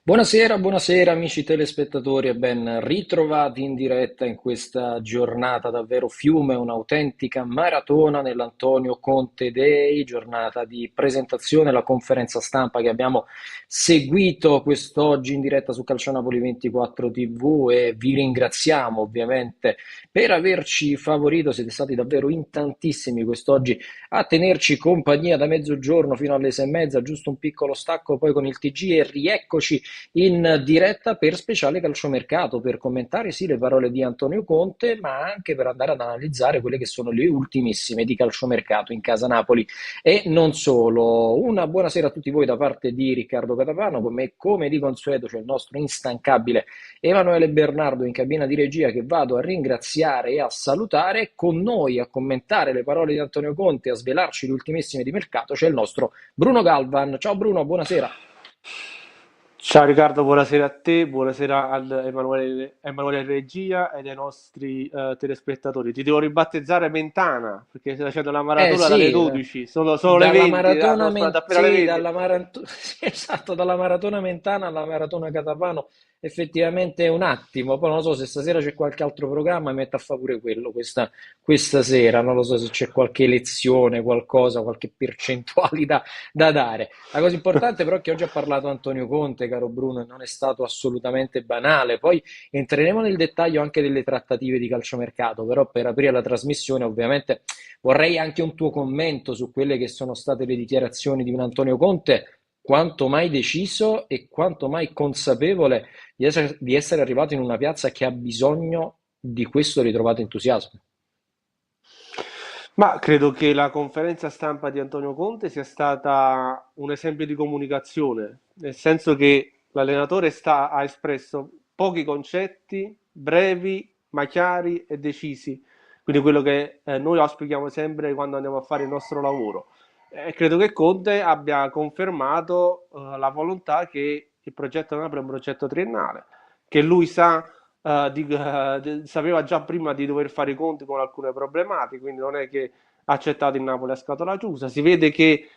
Buonasera, buonasera amici telespettatori e ben ritrovati in diretta in questa giornata davvero fiume, un'autentica maratona nell'Antonio Conte Day, giornata di presentazione, la conferenza stampa che abbiamo seguito quest'oggi in diretta su Calcianapoli 24 TV e vi ringraziamo ovviamente per averci favorito, siete stati davvero in tantissimi quest'oggi a tenerci compagnia da mezzogiorno fino alle 6:30, giusto un piccolo stacco poi con il TG e rieccoci in diretta per speciale calciomercato, per commentare sì le parole di Antonio Conte, ma anche per andare ad analizzare quelle che sono le ultimissime di calciomercato in casa Napoli e non solo. Una buonasera a tutti voi da parte di Riccardo Catapano, con me come di consueto c'è il nostro instancabile Emanuele Bernardo in cabina di regia che vado a ringraziare e a salutare. Con noi a commentare le parole di Antonio Conte e a svelarci le ultimissime di mercato c'è il nostro Bruno Galvan. Ciao Bruno, buonasera. Ciao Riccardo, buonasera a te, buonasera ad Emanuele Regia e ai nostri telespettatori. Ti devo ribattezzare Mentana perché stai facendo la Eh maratona dalle sì, 12, sono le dalla 20, maratona, sono state appena le sì, 20. sì, esatto, dalla maratona Mentana alla maratona Catapano, effettivamente è un attimo, poi non lo so se stasera c'è qualche altro programma, mi metto a fare pure quello, questa sera, non lo so se c'è qualche lezione, qualcosa, qualche percentuale da dare. La cosa importante però è che oggi ha parlato Antonio Conte, caro Bruno, e non è stato assolutamente banale, poi entreremo nel dettaglio anche delle trattative di calciomercato, però per aprire la trasmissione ovviamente vorrei anche un tuo commento su quelle che sono state le dichiarazioni di un Antonio Conte, quanto mai deciso e quanto mai consapevole di essere arrivato in una piazza che ha bisogno di questo ritrovato entusiasmo. Ma credo che la conferenza stampa di Antonio Conte sia stata un esempio di comunicazione, nel senso che l'allenatore ha espresso pochi concetti, brevi, ma chiari e decisi. Quindi quello che noi auspichiamo sempre quando andiamo a fare il nostro lavoro. E credo che Conte abbia confermato la volontà che il progetto Napoli è un progetto triennale, che lui sapeva già prima di dover fare i conti con alcune problematiche, quindi non è che ha accettato il Napoli a scatola chiusa. Si vede che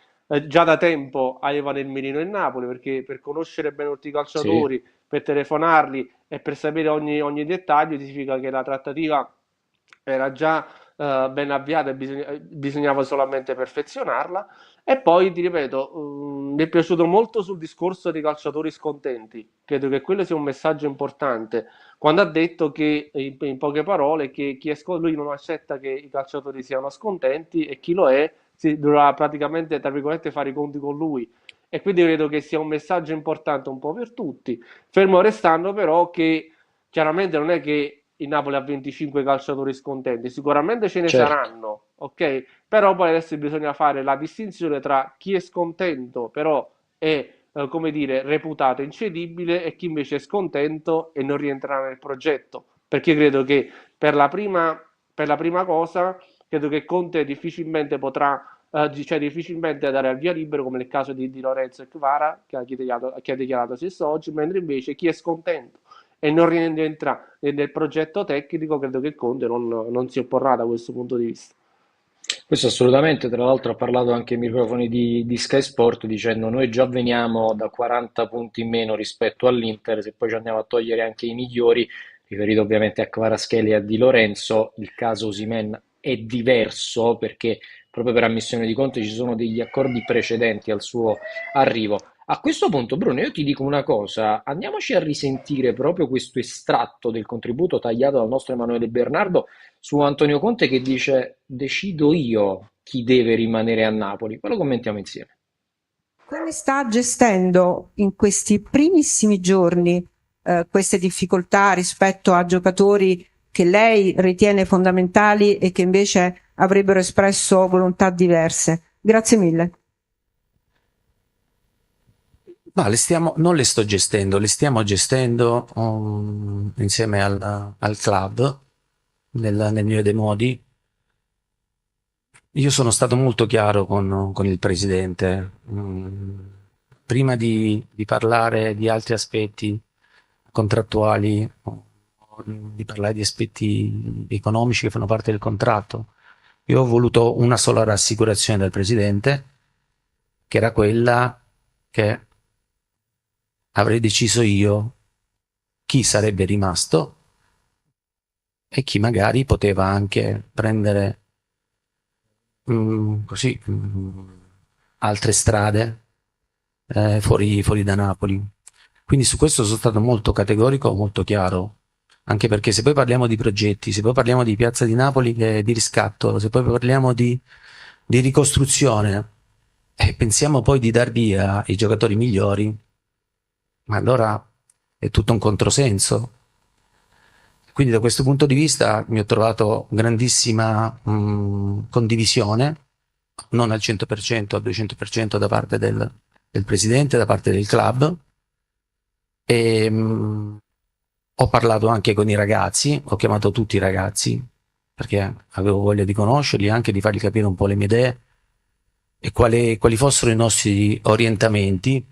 già da tempo aveva nel mirino il Napoli, perché per conoscere bene tutti i Sì. calciatori, per telefonarli e per sapere ogni dettaglio, significa che la trattativa era già ben avviata e bisognava solamente perfezionarla. E poi ti ripeto, mi è piaciuto molto sul discorso dei calciatori scontenti. Credo che quello sia un messaggio importante. Quando ha detto che, in poche parole, che lui non accetta che i calciatori siano scontenti e chi lo è si dovrà praticamente, tra virgolette, fare i conti con lui. E quindi credo che sia un messaggio importante un po' per tutti. Fermo restando però che chiaramente non è che il Napoli ha 25 calciatori scontenti, sicuramente ce ne Certo. saranno, ok? Però poi adesso bisogna fare la distinzione tra chi è scontento, però è, come dire, reputato incedibile e chi invece è scontento e non rientrerà nel progetto. Perché credo che per la prima cosa, credo che Conte difficilmente potrà, cioè difficilmente dare il via libero, come nel caso di Lorenzo e Kvara, che ha dichiarato stesso oggi, mentre invece chi è scontento e non rientra nel progetto tecnico, credo che Conte non si opporrà da questo punto di vista. Questo assolutamente, tra l'altro ha parlato anche ai microfoni di Sky Sport dicendo noi già veniamo da 40 punti in meno rispetto all'Inter, se poi ci andiamo a togliere anche i migliori, riferito ovviamente a Kvaratskhelia e a Di Lorenzo, il caso Osimhen è diverso perché proprio per ammissione di Conte ci sono degli accordi precedenti al suo arrivo. A questo punto, Bruno, io ti dico una cosa, andiamoci a risentire proprio questo estratto del contributo tagliato dal nostro Emanuele Bernardo su Antonio Conte che dice decido io chi deve rimanere a Napoli. Poi lo commentiamo insieme. Come sta gestendo in questi primissimi giorni queste difficoltà rispetto a giocatori che lei ritiene fondamentali e che invece avrebbero espresso volontà diverse? Grazie mille. No, non le sto gestendo, le stiamo gestendo insieme al club nel mio dei modi. Io sono stato molto chiaro con il presidente. Prima di parlare di altri aspetti, contrattuali, di parlare di aspetti economici che fanno parte del contratto. Io ho voluto una sola rassicurazione dal presidente, che era quella che avrei deciso io chi sarebbe rimasto e chi magari poteva anche prendere così altre strade fuori da Napoli. Quindi su questo sono stato molto categorico, molto chiaro, anche perché se poi parliamo di progetti, se poi parliamo di Piazza di Napoli di riscatto, se poi parliamo di ricostruzione e pensiamo poi di dar via i giocatori migliori, ma allora è tutto un controsenso. Quindi da questo punto di vista mi ho trovato grandissima condivisione, non al 100%, al 200% da parte del presidente, da parte del club, e ho parlato anche con i ragazzi, ho chiamato tutti i ragazzi, perché avevo voglia di conoscerli, anche di fargli capire un po' le mie idee e quali fossero i nostri orientamenti.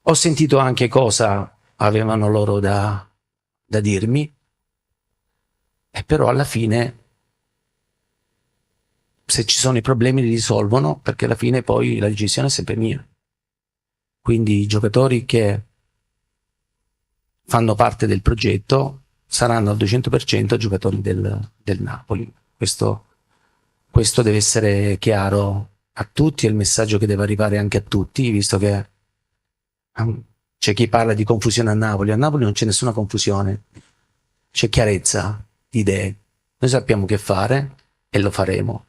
Ho sentito anche cosa avevano loro da dirmi, e però alla fine, se ci sono i problemi li risolvono, perché alla fine poi la decisione è sempre mia. Quindi i giocatori che fanno parte del progetto saranno al 200% giocatori del Napoli. Questo deve essere chiaro a tutti, è il messaggio che deve arrivare anche a tutti, visto che c'è chi parla di confusione a Napoli. A Napoli non c'è nessuna confusione, c'è chiarezza di idee. Noi sappiamo che fare e lo faremo.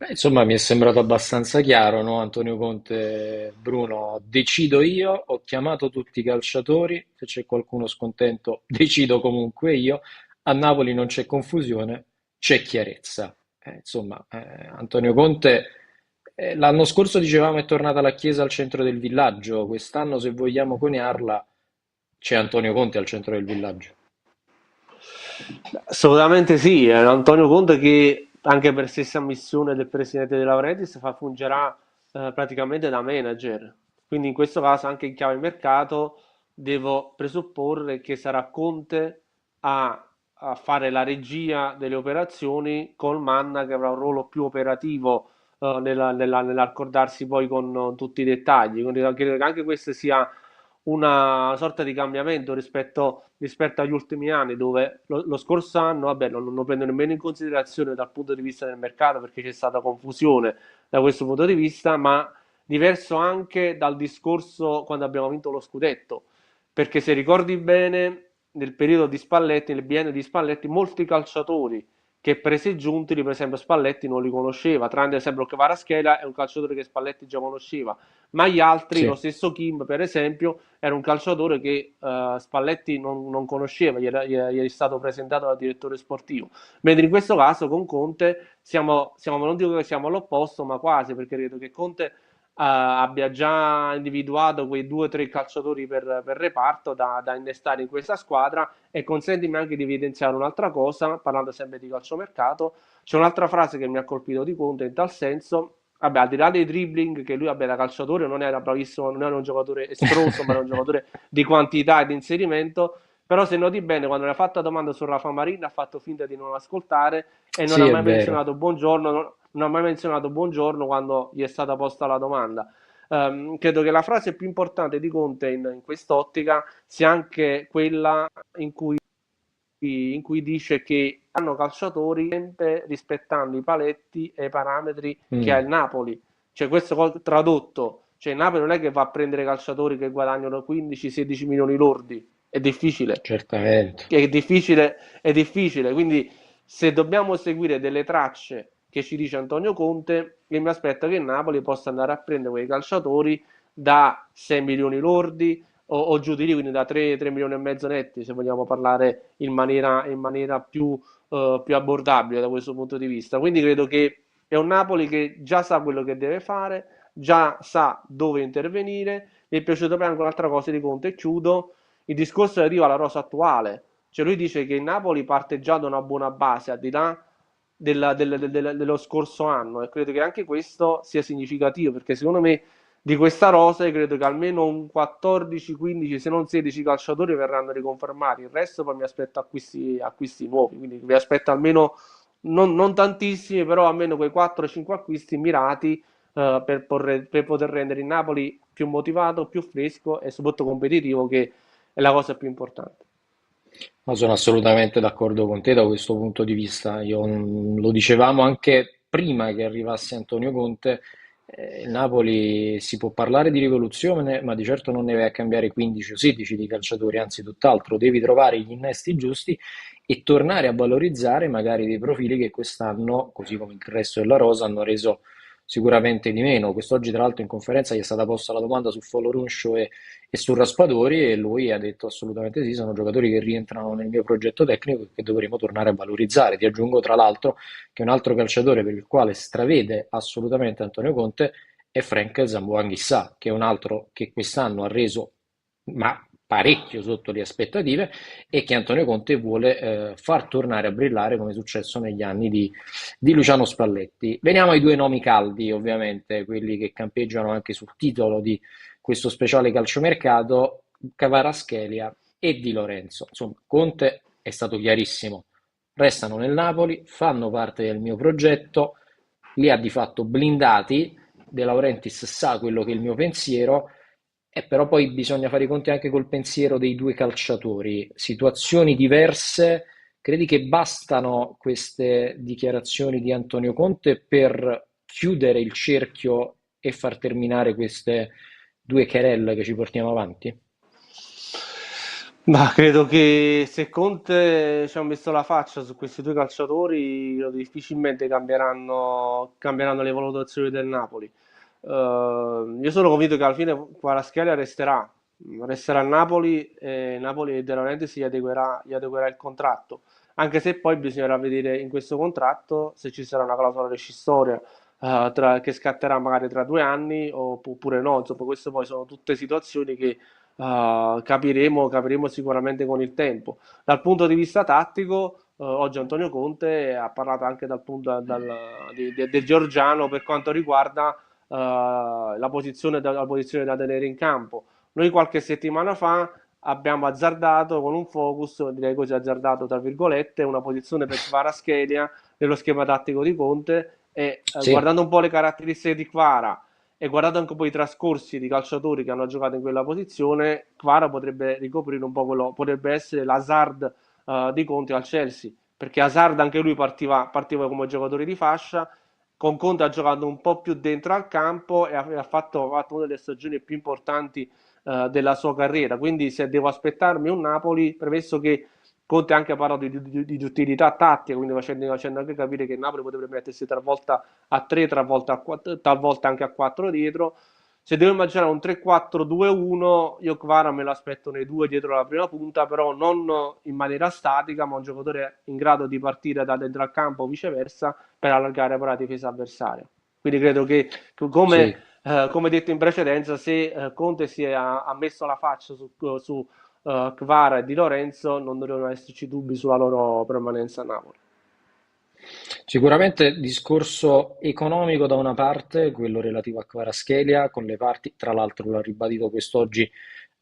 Insomma, mi è sembrato abbastanza chiaro, no? Antonio Conte, Bruno, decido io, ho chiamato tutti i calciatori, se c'è qualcuno scontento decido comunque io, a Napoli non c'è confusione, c'è chiarezza. Antonio Conte, l'anno scorso dicevamo è tornata la chiesa al centro del villaggio, quest'anno se vogliamo coniarla c'è Antonio Conte al centro del villaggio. Assolutamente sì, è Antonio Conte che anche per stessa ammissione del presidente De Laurentiis fungerà praticamente da manager. Quindi in questo caso anche in chiave mercato devo presupporre che sarà Conte a fare la regia delle operazioni col Manna che avrà un ruolo più operativo nell'accordarsi poi con tutti i dettagli. Quindi credo che anche questo sia una sorta di cambiamento rispetto agli ultimi anni, dove lo scorso anno, vabbè, non lo prendo nemmeno in considerazione dal punto di vista del mercato perché c'è stata confusione da questo punto di vista, ma diverso anche dal discorso quando abbiamo vinto lo scudetto, perché se ricordi bene, nel periodo di Spalletti, nel biennio di Spalletti, molti calciatori che prese giunti, per esempio Spalletti non li conosceva, tranne ad esempio Kvaratskhelia è un calciatore che Spalletti già conosceva, ma gli altri, lo Sì. stesso Kim per esempio, era un calciatore che Spalletti non conosceva, gli è stato presentato dal direttore sportivo. Mentre in questo caso con Conte non dico che siamo all'opposto, ma quasi, perché credo che Conte abbia già individuato quei due o tre calciatori per reparto da innestare in questa squadra. E consentimi anche di evidenziare un'altra cosa, parlando sempre di calciomercato, c'è un'altra frase che mi ha colpito di Conte in tal senso. Vabbè, al di là dei dribbling, che lui, vabbè, da calciatore non era bravissimo, non era un giocatore estroso, ma era un giocatore di quantità e di inserimento. Però, se noti bene, quando le ha fatto la domanda su Rafa Marin, ha fatto finta di non ascoltare e non ha Sì, è mai vero. menzionato buongiorno, non ha mai menzionato buongiorno quando gli è stata posta la domanda. Credo che la frase più importante di Conte in quest'ottica sia anche quella in cui dice che hanno calciatori sempre rispettando i paletti e i parametri che ha Mm, il Napoli. Cioè questo tradotto, cioè il Napoli non è che va a prendere calciatori che guadagnano 15-16 milioni lordi, è difficile. certamente. È difficile, quindi se dobbiamo seguire delle tracce che ci dice Antonio Conte, io mi aspetto che il Napoli possa andare a prendere quei calciatori da 6 milioni lordi o giù di lì, quindi da 3 milioni e mezzo netti, se vogliamo parlare in maniera più abbordabile da questo punto di vista. Quindi credo che è un Napoli che già sa quello che deve fare, già sa dove intervenire. Mi è piaciuto anche un'altra cosa di Conte, e chiudo, il discorso relativo alla rosa attuale. Cioè lui dice che il Napoli parte già da una buona base, al di là dello scorso anno, e credo che anche questo sia significativo, perché secondo me di questa rosa, io credo che almeno un 14, 15, se non 16 calciatori verranno riconfermati. Il resto poi mi aspetto acquisti nuovi. Quindi mi aspetto almeno, non tantissimi, però almeno quei 4-5 acquisti mirati per poter rendere il Napoli più motivato, più fresco e soprattutto competitivo, che è la cosa più importante. Ma sono assolutamente d'accordo con te da questo punto di vista. Lo dicevamo anche prima che arrivasse Antonio Conte, il Napoli si può parlare di rivoluzione, ma di certo non deve cambiare 15 o 16 di calciatori, anzi tutt'altro, devi trovare gli innesti giusti e tornare a valorizzare magari dei profili che quest'anno, così come il resto della rosa, hanno reso sicuramente di meno. Quest'oggi, tra l'altro, in conferenza gli è stata posta la domanda su Foloruncio e su Raspadori e lui ha detto assolutamente sì, sono giocatori che rientrano nel mio progetto tecnico e che dovremo tornare a valorizzare. Ti aggiungo tra l'altro che un altro calciatore per il quale stravede assolutamente Antonio Conte è Frank Zamboanghissà, che è un altro che quest'anno ha reso ma parecchio sotto le aspettative e che Antonio Conte vuole far tornare a brillare come è successo negli anni di Luciano Spalletti. Veniamo ai due nomi caldi, ovviamente, quelli che campeggiano anche sul titolo di questo speciale calciomercato, Kvaratskhelia e Di Lorenzo. Insomma, Conte è stato chiarissimo, restano nel Napoli, fanno parte del mio progetto, li ha di fatto blindati, De Laurentiis sa quello che è il mio pensiero, e però poi bisogna fare i conti anche col pensiero dei due calciatori, situazioni diverse. Credi che bastano queste dichiarazioni di Antonio Conte per chiudere il cerchio e far terminare queste due querelle che ci portiamo avanti? Ma credo che se Conte ci ha messo la faccia su questi due calciatori, difficilmente cambieranno le valutazioni del Napoli. Io sono convinto che alla fine Kvaratskhelia resterà a Napoli e Napoli De Laurentiis gli adeguerà il contratto, anche se poi bisognerà vedere in questo contratto se ci sarà una clausola rescissoria che scatterà magari tra 2 anni oppure no. Insomma, queste poi sono tutte situazioni che capiremo sicuramente con il tempo. Dal punto di vista tattico, oggi Antonio Conte ha parlato anche del Giorgiano per quanto riguarda la posizione da tenere in campo. Noi qualche settimana fa abbiamo azzardato con un focus, direi così azzardato tra virgolette, una posizione per Kvaratskhelia nello schema tattico di Conte e Sì. guardando un po' le caratteristiche di Kvara e guardando anche poi i trascorsi di calciatori che hanno giocato in quella posizione, Kvara potrebbe ricoprire un po' quello, potrebbe essere l'Hazard di Conte al Chelsea, perché Hazard anche lui partiva come giocatore di fascia, con Conte ha giocato un po' più dentro al campo e ha fatto una delle stagioni più importanti della sua carriera. Quindi se devo aspettarmi un Napoli, premesso che Conte ha anche parlato di utilità tattica, quindi facendo anche capire che il Napoli potrebbe mettersi talvolta a 3, talvolta anche a 4 dietro. Se devo immaginare un 3-4-2-1, io Kvara me lo aspetto nei due dietro la prima punta, però non in maniera statica, ma un giocatore in grado di partire da dentro al campo o viceversa per allargare poi la difesa avversaria. Quindi credo che, come, Sì. come detto in precedenza, se Conte ha messo la faccia su Kvara e Di Lorenzo, non dovevano esserci dubbi sulla loro permanenza a Napoli. Sicuramente discorso economico da una parte, quello relativo a Kvaratskhelia, con le parti, tra l'altro l'ha ribadito quest'oggi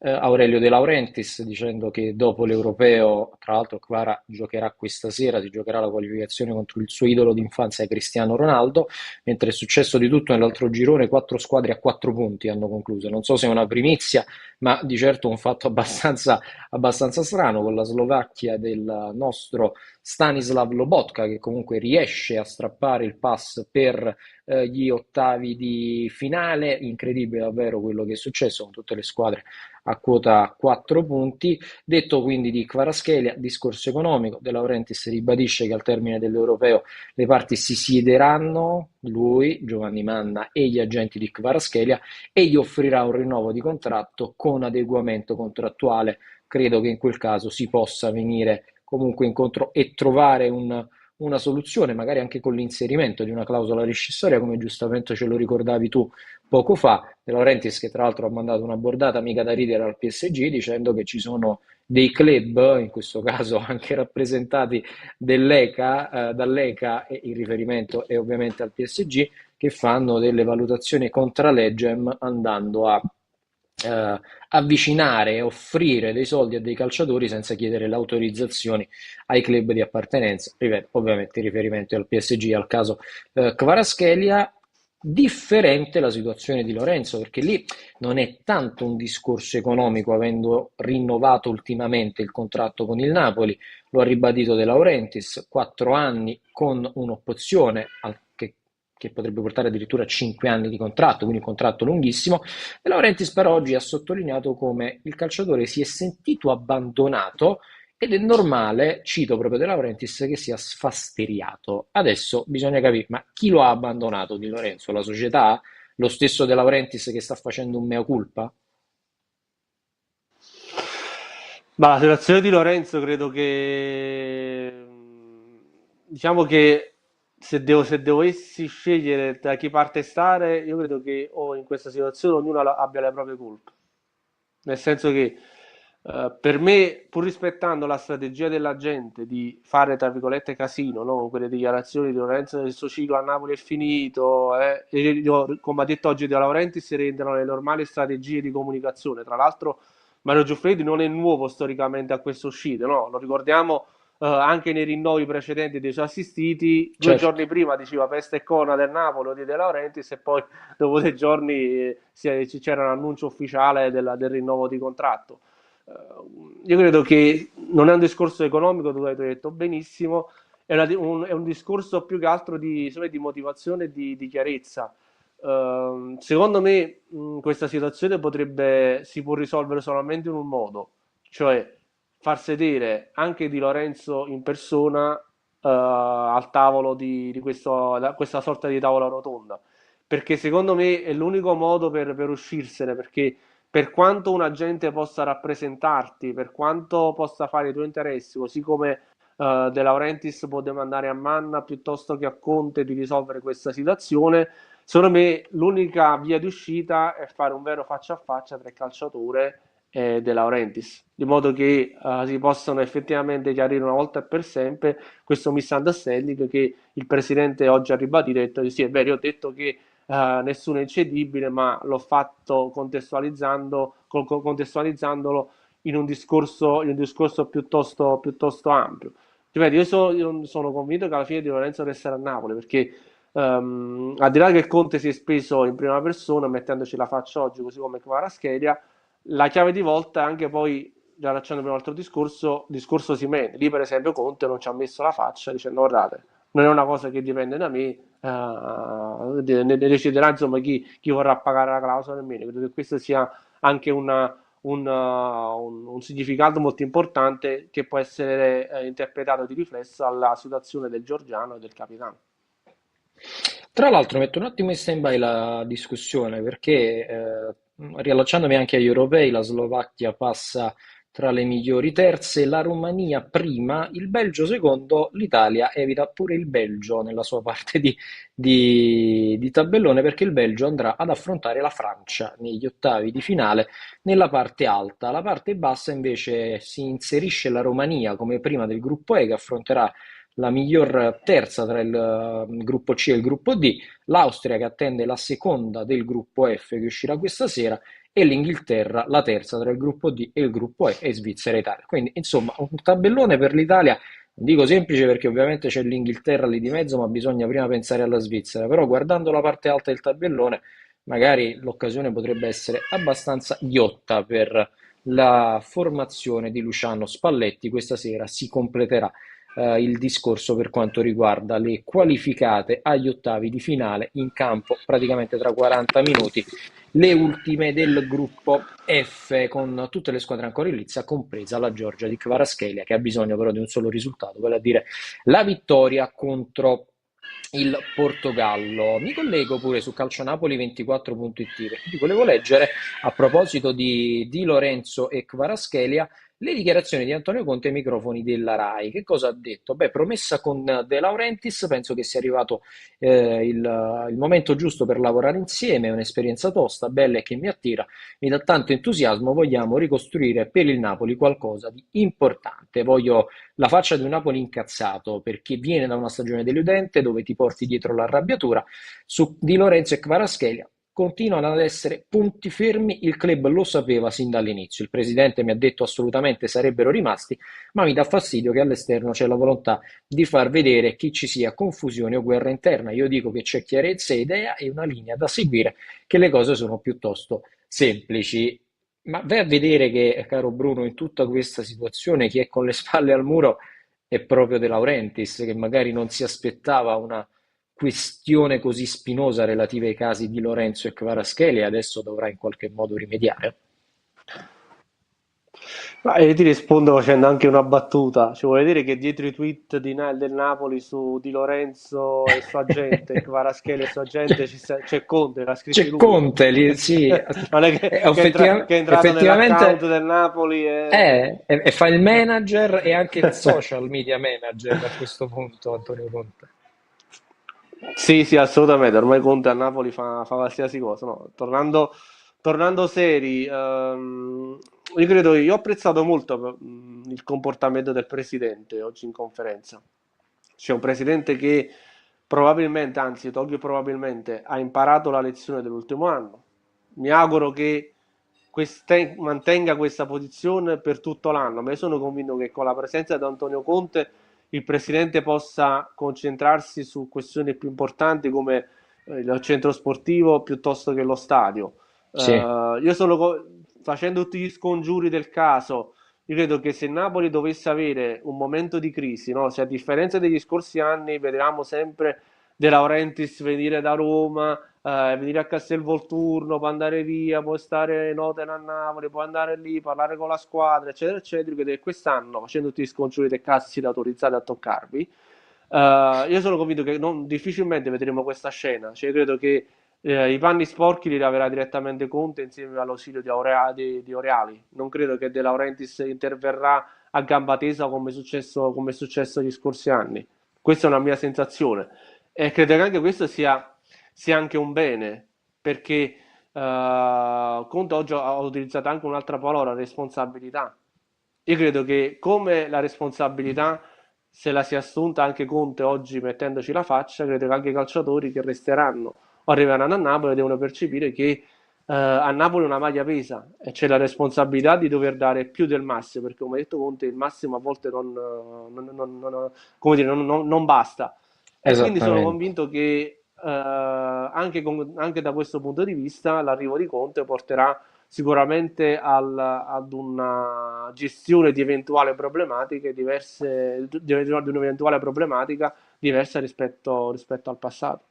Aurelio De Laurentiis dicendo che dopo l'Europeo, tra l'altro Kvara giocherà questa sera, si giocherà la qualificazione contro il suo idolo d'infanzia Cristiano Ronaldo, mentre è successo di tutto nell'altro girone, quattro squadre a 4 punti hanno concluso. Non so se è una primizia, ma di certo un fatto abbastanza strano con la Slovacchia del nostro Stanislav Lobotka che comunque riesce a strappare il pass per gli ottavi di finale. Incredibile davvero quello che è successo con tutte le squadre a quota 4 punti. Detto quindi di Kvaratskhelia, discorso economico, De Laurentiis ribadisce che al termine dell'Europeo le parti si siederanno, lui, Giovanni Manna e gli agenti di Kvaratskhelia, e gli offrirà un rinnovo di contratto con adeguamento contrattuale. Credo che in quel caso si possa venire comunque incontro e trovare una soluzione, magari anche con l'inserimento di una clausola rescissoria, come giustamente ce lo ricordavi tu poco fa. De Laurentiis, che tra l'altro ha mandato una bordata mica da ridere al PSG, dicendo che ci sono dei club, in questo caso anche rappresentati dall'ECA, e il riferimento è ovviamente al PSG, che fanno delle valutazioni contra legem andando a avvicinare e offrire dei soldi a dei calciatori senza chiedere le autorizzazioni ai club di appartenenza. Ripeto, ovviamente in riferimento al PSG, al caso Kvaratskhelia. Differente la situazione di Lorenzo, perché lì non è tanto un discorso economico, avendo rinnovato ultimamente il contratto con il Napoli, lo ha ribadito De Laurentiis, 4 anni con un'opzione che potrebbe portare addirittura a 5 anni di contratto, quindi un contratto lunghissimo. De Laurentiis per oggi ha sottolineato come il calciatore si è sentito abbandonato ed è normale, cito proprio De Laurentiis, che sia sfasteriato. Adesso bisogna capire, ma chi lo ha abbandonato Di Lorenzo? La società? Lo stesso De Laurentiis che sta facendo un mea culpa? Ma la situazione di Lorenzo credo che, diciamo che se dovessi scegliere da chi parte stare, io credo che in questa situazione ognuno abbia le proprie colpe. Nel senso che per me, pur rispettando la strategia della gente di fare, tra virgolette, casino, no? Con quelle dichiarazioni di Lorenzo del suo ciclo a Napoli è finito, come ha detto oggi De Laurentiis, si rendono le normali strategie di comunicazione. Tra l'altro Mario Giuffredi non è nuovo storicamente a queste uscite, no? Lo ricordiamo anche nei rinnovi precedenti dei suoi assistiti, due Certo. giorni prima diceva peste e corna del Napoli di De Laurentiis e poi dopo 2 giorni c'era un annuncio ufficiale del rinnovo di contratto. Io credo che non è un discorso economico, tu hai detto benissimo, è un discorso più che altro di motivazione e di chiarezza. Secondo me questa situazione si può risolvere solamente in un modo, cioè far sedere anche Di Lorenzo in persona al tavolo questa sorta di tavola rotonda, perché secondo me è l'unico modo per uscirsene, perché per quanto un agente possa rappresentarti, per quanto possa fare i tuoi interessi, così come De Laurentiis può demandare a Manna piuttosto che a Conte di risolvere questa situazione, secondo me l'unica via di uscita è fare un vero faccia a faccia tra il calciatore e De Laurentiis, di modo che si possano effettivamente chiarire una volta e per sempre questo misunderstanding che il presidente oggi ha ribadito, ha detto sì è vero, io ho detto che nessuno è incedibile, ma l'ho fatto contestualizzandolo in un discorso piuttosto ampio. Ripeto, io sono convinto che alla fine Di Lorenzo resterà a Napoli perché al di là che Conte si è speso in prima persona mettendoci la faccia oggi, così come Kvaratskhelia, la chiave di volta è anche poi, già lasciando un altro discorso Osimhen. Lì per esempio Conte non ci ha messo la faccia dicendo guardate, non è una cosa che dipende da me, ne deciderà insomma chi vorrà pagare la clausola nel meno. Credo che questo sia anche un significato molto importante che può essere interpretato di riflesso alla situazione del Giorgiano e del capitano. Tra l'altro metto un attimo in stand-by la discussione perché riallacciandomi anche agli europei, la Slovacchia passa tra le migliori terze, la Romania prima, il Belgio secondo, l'Italia evita pure il Belgio nella sua parte di tabellone perché il Belgio andrà ad affrontare la Francia negli ottavi di finale nella parte alta. La parte bassa invece si inserisce la Romania come prima del gruppo E che affronterà la miglior terza tra il gruppo C e il gruppo D, l'Austria che attende la seconda del gruppo F che uscirà questa sera e l'Inghilterra la terza tra il gruppo D e il gruppo E Svizzera e Italia. Quindi insomma un tabellone per l'Italia, non dico semplice perché ovviamente c'è l'Inghilterra lì di mezzo, ma bisogna prima pensare alla Svizzera, però guardando la parte alta del tabellone magari l'occasione potrebbe essere abbastanza ghiotta per la formazione di Luciano Spalletti. Questa sera si completerà il discorso per quanto riguarda le qualificate agli ottavi di finale in campo praticamente tra 40 minuti, le ultime del gruppo F con tutte le squadre ancora in lizza, compresa la Georgia di Kvaratskhelia che ha bisogno però di un solo risultato, vale a dire la vittoria contro il Portogallo. Mi collego pure su calcionapoli24.it perché ti volevo leggere a proposito di Lorenzo e Kvaratskhelia le dichiarazioni di Antonio Conte ai microfoni della RAI. Che cosa ha detto? Beh, promessa con De Laurentiis, penso che sia arrivato il momento giusto per lavorare insieme, è un'esperienza tosta, bella e che mi attira, mi dà tanto entusiasmo, vogliamo ricostruire per il Napoli qualcosa di importante. Voglio la faccia di un Napoli incazzato perché viene da una stagione deludente dove ti porti dietro l'arrabbiatura. Su Di Lorenzo e Kvaratskhelia continuano ad essere punti fermi, il club lo sapeva sin dall'inizio, il presidente mi ha detto assolutamente sarebbero rimasti, ma mi dà fastidio che all'esterno c'è la volontà di far vedere che ci sia confusione o guerra interna. Io dico che c'è chiarezza e idea e una linea da seguire, che le cose sono piuttosto semplici. Ma vai a vedere che, caro Bruno, in tutta questa situazione chi è con le spalle al muro è proprio De Laurentiis, che magari non si aspettava una questione così spinosa relativa ai casi di Lorenzo e Kvaratskhelia e adesso dovrà in qualche modo rimediare. Ma io ti rispondo facendo anche una battuta. Ci vuole dire che dietro i tweet del Napoli su Di Lorenzo e sua gente, Kvaratskhelia e sua gente, c'è Conte, l'ha scritti C'è lui. Conte lì, sì, Non è che è entrato nell'account effettivamente del Napoli e... e fa il manager e anche il social media manager a questo punto, Antonio Conte. Sì, sì, assolutamente. Ormai Conte a Napoli fa qualsiasi cosa. No, tornando seri, io ho apprezzato molto il comportamento del presidente oggi in conferenza. C'è un presidente che probabilmente, anzi, tolgo probabilmente, ha imparato la lezione dell'ultimo anno. Mi auguro che mantenga questa posizione per tutto l'anno, ma io sono convinto che con la presenza di Antonio Conte il presidente possa concentrarsi su questioni più importanti come il centro sportivo piuttosto che lo stadio. Sì. Facendo tutti gli scongiuri del caso, io credo che se Napoli dovesse avere un momento di crisi, no? Se a differenza degli scorsi anni vedevamo sempre De Laurentiis venire da Roma, venire a Castelvolturno, può andare via, può stare in hotel a Napoli, può andare lì, parlare con la squadra, eccetera, eccetera, credo che quest'anno, facendo tutti gli scongiuri del caso, siete autorizzati a toccarvi. Io sono convinto che difficilmente vedremo questa scena, cioè credo che i panni sporchi li laverà direttamente Conte insieme all'ausilio di Oreali. Non credo che De Laurentiis interverrà a gamba tesa come è successo gli scorsi anni. Questa è una mia sensazione. E credo che anche questo sia anche un bene, perché Conte oggi ha utilizzato anche un'altra parola, responsabilità. Io credo che come la responsabilità se la sia assunta anche Conte oggi mettendoci la faccia, credo che anche i calciatori che resteranno o arriveranno a Napoli devono percepire che a Napoli una maglia pesa e c'è la responsabilità di dover dare più del massimo, perché come ha detto Conte il massimo a volte come dire, non basta. E quindi sono Esattamente. convinto che anche da questo punto di vista l'arrivo di Conte porterà sicuramente ad una gestione di eventuali problematiche diverse, di un'eventuale problematica diversa rispetto al passato.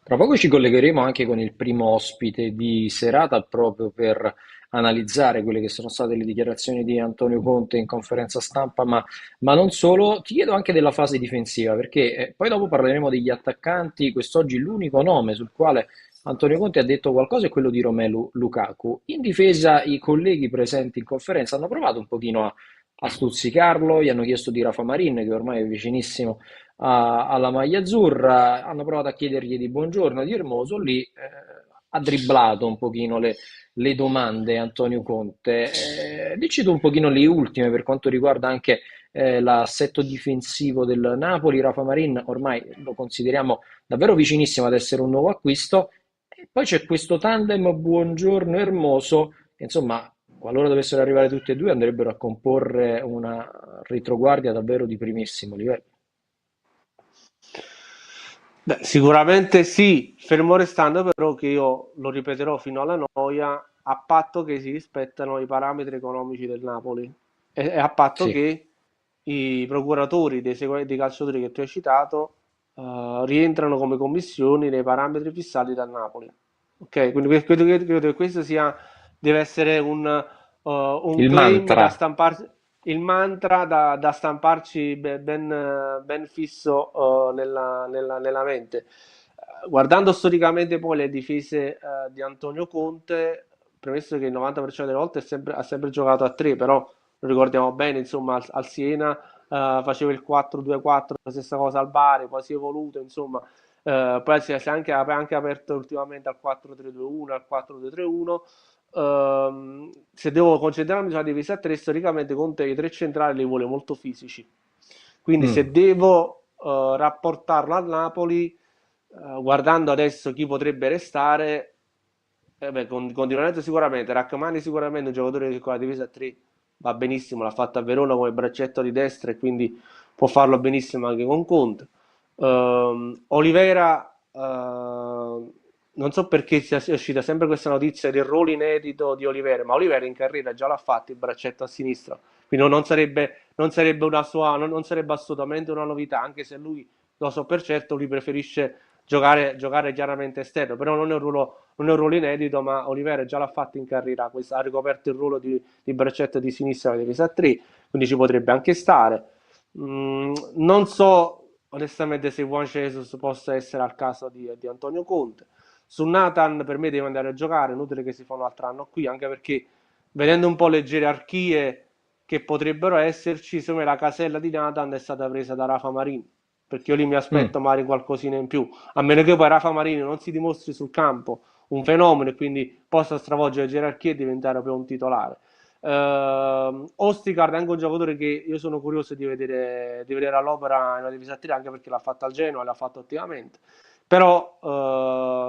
Tra poco ci collegheremo anche con il primo ospite di serata proprio per analizzare quelle che sono state le dichiarazioni di Antonio Conte in conferenza stampa, ma non solo. Ti chiedo anche della fase difensiva, perché poi dopo parleremo degli attaccanti. Quest'oggi l'unico nome sul quale Antonio Conte ha detto qualcosa è quello di Romelu Lukaku. In difesa i colleghi presenti in conferenza hanno provato un pochino a stuzzicarlo, gli hanno chiesto di Rafa Marin, che ormai è vicinissimo alla maglia azzurra, hanno provato a chiedergli di buongiorno, di Hermoso, lì ha dribblato un pochino le domande Antonio Conte. Dici tu un pochino le ultime per quanto riguarda anche l'assetto difensivo del Napoli. Rafa Marin ormai lo consideriamo davvero vicinissimo ad essere un nuovo acquisto. E poi c'è questo tandem Buongiorno Hermoso, che insomma, qualora dovessero arrivare tutti e due, andrebbero a comporre una retroguardia davvero di primissimo livello. Beh, sicuramente sì, fermo restando però che io lo ripeterò fino alla noia, a patto che si rispettano i parametri economici del Napoli e a patto Sì. che i procuratori dei calciatori che tu hai citato rientrano come commissioni nei parametri fissati dal Napoli. Ok, quindi credo che questo deve essere un Il claim da mantra. stamparsi, il mantra da stamparci ben fisso nella mente. Guardando storicamente poi le difese di Antonio Conte, premesso che il 90% delle volte ha sempre giocato a 3, però lo ricordiamo bene, insomma, al Siena faceva il 4-2-4, la stessa cosa al Bari, poi si è evoluto, insomma, poi si è anche aperto ultimamente al 4-3-2-1, al 4-2-3-1. Se devo concentrarmi sulla difesa a 3, storicamente Conte i tre centrali li vuole molto fisici. Quindi se Mm. devo rapportarlo al Napoli, guardando adesso chi potrebbe restare, con Di Lorenzo sicuramente, Rachmani sicuramente un giocatore che con la difesa a 3 va benissimo, l'ha fatto a Verona come braccetto di destra e quindi può farlo benissimo anche con Conte. Olivera, non so perché sia uscita sempre questa notizia del ruolo inedito di Olivera, ma Olivera in carriera già l'ha fatto il braccetto a sinistra, quindi non sarebbe una sua, non sarebbe assolutamente una novità, anche se lui, lo so per certo, lui preferisce giocare chiaramente esterno, però non è un ruolo inedito, ma Olivera già l'ha fatto in carriera, ha ricoperto il ruolo di braccetto di sinistra nella difesa a 3, quindi ci potrebbe anche stare. Non so onestamente se Juan Jesus possa essere al caso di Antonio Conte. Su Nathan per me deve andare a giocare, inutile che si fa un altro anno qui, anche perché vedendo un po' le gerarchie che potrebbero esserci, secondo me la casella di Nathan è stata presa da Rafa Marini, perché io lì mi aspetto Mm. magari qualcosina in più, a meno che poi Rafa Marini non si dimostri sul campo un fenomeno e quindi possa stravolgere le gerarchie e diventare proprio un titolare. Ostigard è anche un giocatore che io sono curioso di vedere all'opera in una divisa 3, anche perché l'ha fatto al Genoa e l'ha fatto ottimamente. Però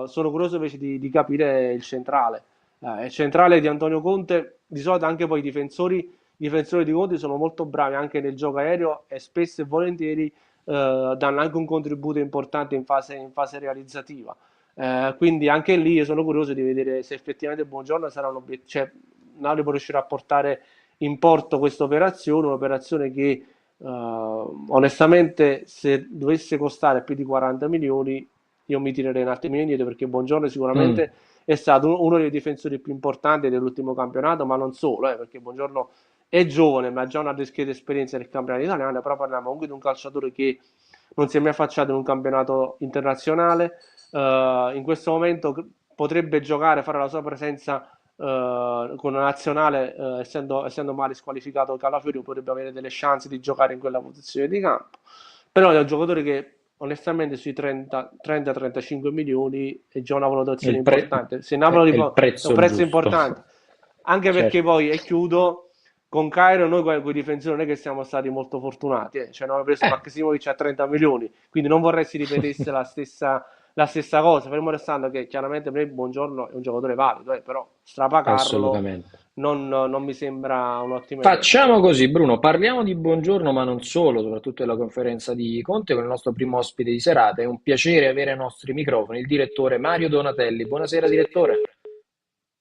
sono curioso invece di capire il centrale. Il centrale di Antonio Conte, di solito anche poi i difensori di Conte sono molto bravi anche nel gioco aereo e spesso e volentieri danno anche un contributo importante in fase realizzativa. Quindi anche lì io sono curioso di vedere se effettivamente Buongiorno sarà un obiettivo, cioè Napoli può riuscire a portare in porto questa operazione, un'operazione che onestamente se dovesse costare più di 40 milioni io mi tirerei un attimino indietro, perché Buongiorno Mm. sicuramente è stato uno dei difensori più importanti dell'ultimo campionato, ma non solo, perché Buongiorno è giovane, ma ha già una discreta esperienza nel campionato italiano, però parliamo comunque di un calciatore che non si è mai affacciato in un campionato internazionale. In questo momento potrebbe giocare, fare la sua presenza con la nazionale, essendo male squalificato Calafiori, potrebbe avere delle chance di giocare in quella posizione di campo. Però è un giocatore che onestamente sui 30-35 milioni è già una È valutazione il, pre- importante. Se è Napoli il è un prezzo prezzo giusto. importante, anche perché Certo. poi, e chiudo, con Cairo noi con i difensori non è che siamo stati molto fortunati, cioè abbiamo preso Eh. Maximovic a 30 milioni, quindi non vorrei si ripetesse la stessa cosa, fermo restando che chiaramente per me Buongiorno è un giocatore valido, però strapagarlo Assolutamente. non mi sembra un'ottima idea. Facciamo così, Bruno, parliamo di Buongiorno, ma non solo, soprattutto della conferenza di Conte con il nostro primo ospite di serata. È un piacere avere ai nostri microfoni il direttore Mario Donatelli. Buonasera, direttore.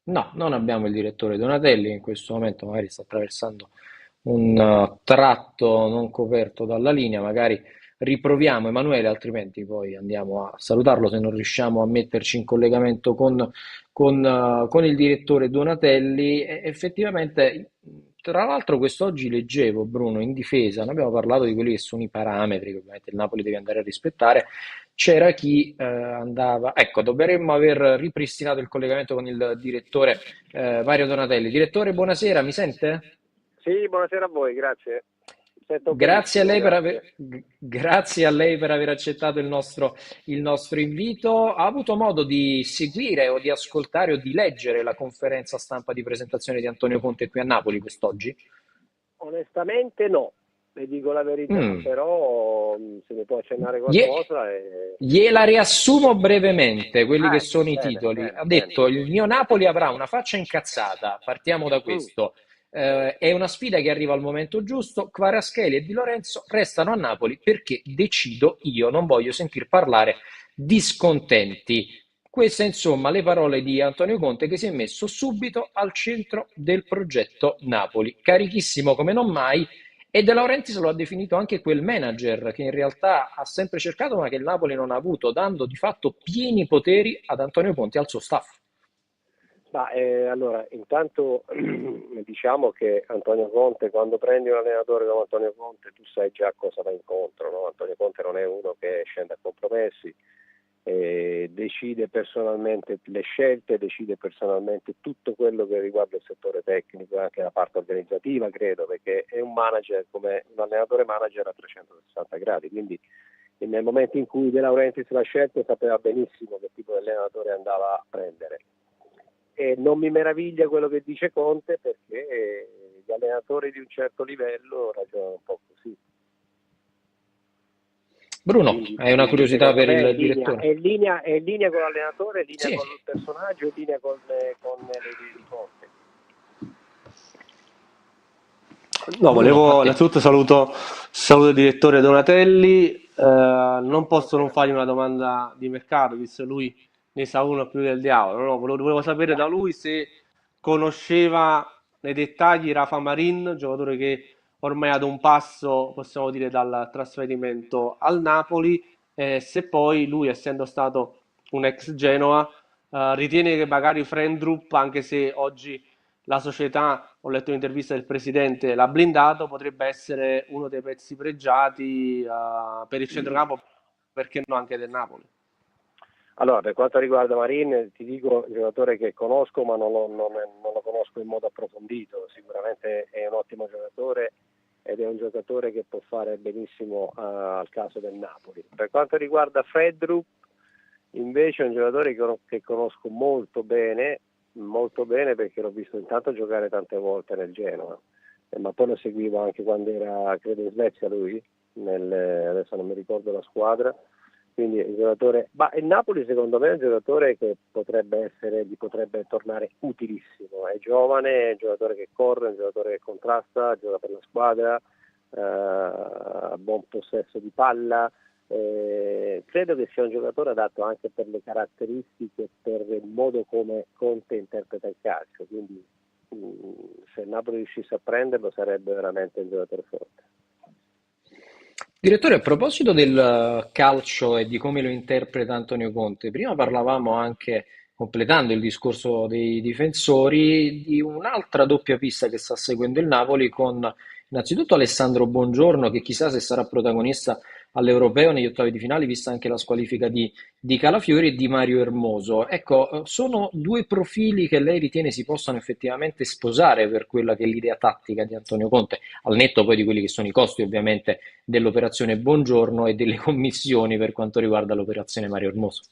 No, non abbiamo il direttore Donatelli in questo momento, magari sta attraversando un tratto non coperto dalla linea, magari riproviamo Emanuele, altrimenti poi andiamo a salutarlo se non riusciamo a metterci in collegamento con il direttore Donatelli. E effettivamente, tra l'altro, quest'oggi leggevo, Bruno, in difesa, noi abbiamo parlato di quelli che sono i parametri che ovviamente il Napoli deve andare a rispettare. C'era chi andava, ecco, dovremmo aver ripristinato il collegamento con il direttore Mario Donatelli. Direttore, buonasera, mi sente? Sì, buonasera a voi, grazie. Sento Grazie a benissimo, lei grazie. grazie a lei per aver accettato il nostro invito. Ha avuto modo di seguire o di ascoltare o di leggere la conferenza stampa di presentazione di Antonio Conte qui a Napoli quest'oggi? Onestamente no, le dico la verità, Mm. però se mi può accennare Glie- qualcosa. Gliela riassumo brevemente, quelli che sono i Bene, titoli. bene, Ha bene. detto: il mio Napoli avrà una faccia incazzata. Partiamo da Mm. questo. È una sfida che arriva al momento giusto. Kvaratskhelia e Di Lorenzo restano a Napoli perché decido io, non voglio sentir parlare di scontenti. Queste, insomma, le parole di Antonio Conte che si è messo subito al centro del progetto Napoli. Carichissimo come non mai, e De Laurentiis lo ha definito anche quel manager che in realtà ha sempre cercato ma che il Napoli non ha avuto, dando di fatto pieni poteri ad Antonio Conte e al suo staff. Ma allora, intanto diciamo che Antonio Conte, quando prendi un allenatore come Antonio Conte, tu sai già cosa va incontro, no? Antonio Conte non è uno che scende a compromessi, decide personalmente le scelte, decide personalmente tutto quello che riguarda il settore tecnico e anche la parte organizzativa, credo, perché è un manager come un allenatore manager a 360 gradi, quindi nel momento in cui De Laurentiis l'ha scelto sapeva benissimo che tipo di allenatore andava a prendere. E non mi meraviglia quello che dice Conte, perché gli allenatori di un certo livello ragionano un po' così. Bruno, Quindi, hai una curiosità secondo per me il direttore? è in linea con l'allenatore, è in linea Sì. con il personaggio, è in linea con le idee di Conte. No, Bruno, a te. innanzitutto saluto il direttore Donatelli, non posso non fargli una domanda di mercato, visto che lui ne sa uno più del diavolo, no? Volevo sapere da lui se conosceva nei dettagli Rafa Marin, giocatore che ormai è ad un passo, possiamo dire, dal trasferimento al Napoli, e se poi lui, essendo stato un ex Genoa, ritiene che magari Frendrup, anche se oggi la società, ho letto un'intervista del presidente, l'ha blindato, potrebbe essere uno dei pezzi pregiati per il centrocampo, perché no anche del Napoli. Allora, per quanto riguarda Marin, ti dico un giocatore che conosco, ma non lo conosco in modo approfondito. Sicuramente è un ottimo giocatore ed è un giocatore che può fare benissimo al caso del Napoli. Per quanto riguarda Fredrup, invece è un giocatore che conosco molto bene perché l'ho visto intanto giocare tante volte nel Genoa, ma poi lo seguivo anche quando era, credo, in Svezia lui, adesso non mi ricordo la squadra. Quindi il giocatore, ma il Napoli secondo me è un giocatore che gli potrebbe tornare utilissimo, è giovane, è un giocatore che corre, è un giocatore che contrasta, gioca per la squadra, ha buon possesso di palla, credo che sia un giocatore adatto anche per le caratteristiche, per il modo come Conte interpreta il calcio, quindi se il Napoli riuscisse a prenderlo sarebbe veramente un giocatore forte. Direttore, a proposito del calcio e di come lo interpreta Antonio Conte, prima parlavamo anche, completando il discorso dei difensori, di un'altra doppia pista che sta seguendo il Napoli con innanzitutto Alessandro Bongiorno, che chissà se sarà protagonista all'Europeo negli ottavi di finale, vista anche la squalifica di Calafiori e di Mario Hermoso. Ecco, sono due profili che lei ritiene si possano effettivamente sposare per quella che è l'idea tattica di Antonio Conte, al netto poi di quelli che sono i costi ovviamente dell'operazione Buongiorno e delle commissioni per quanto riguarda l'operazione Mario Hermoso.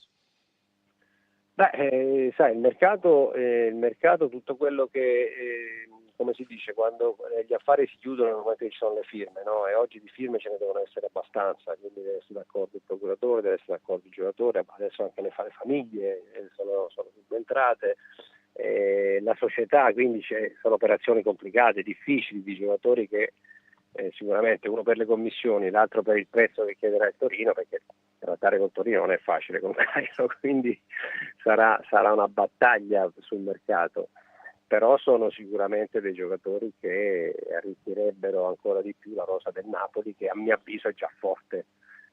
Beh, sai, il mercato, tutto quello che, come si dice, quando gli affari si chiudono normalmente ci sono le firme, no? E oggi di firme ce ne devono essere abbastanza, quindi deve essere d'accordo il procuratore, deve essere d'accordo il giocatore, adesso anche le famiglie sono subentrate, la società, quindi sono operazioni complicate, difficili, di giocatori che sicuramente uno per le commissioni, l'altro per il prezzo che chiederà il Torino, perché trattare col Torino non è facile con Cairo, quindi sarà una battaglia sul mercato, però sono sicuramente dei giocatori che arricchirebbero ancora di più la rosa del Napoli, che a mio avviso è già forte.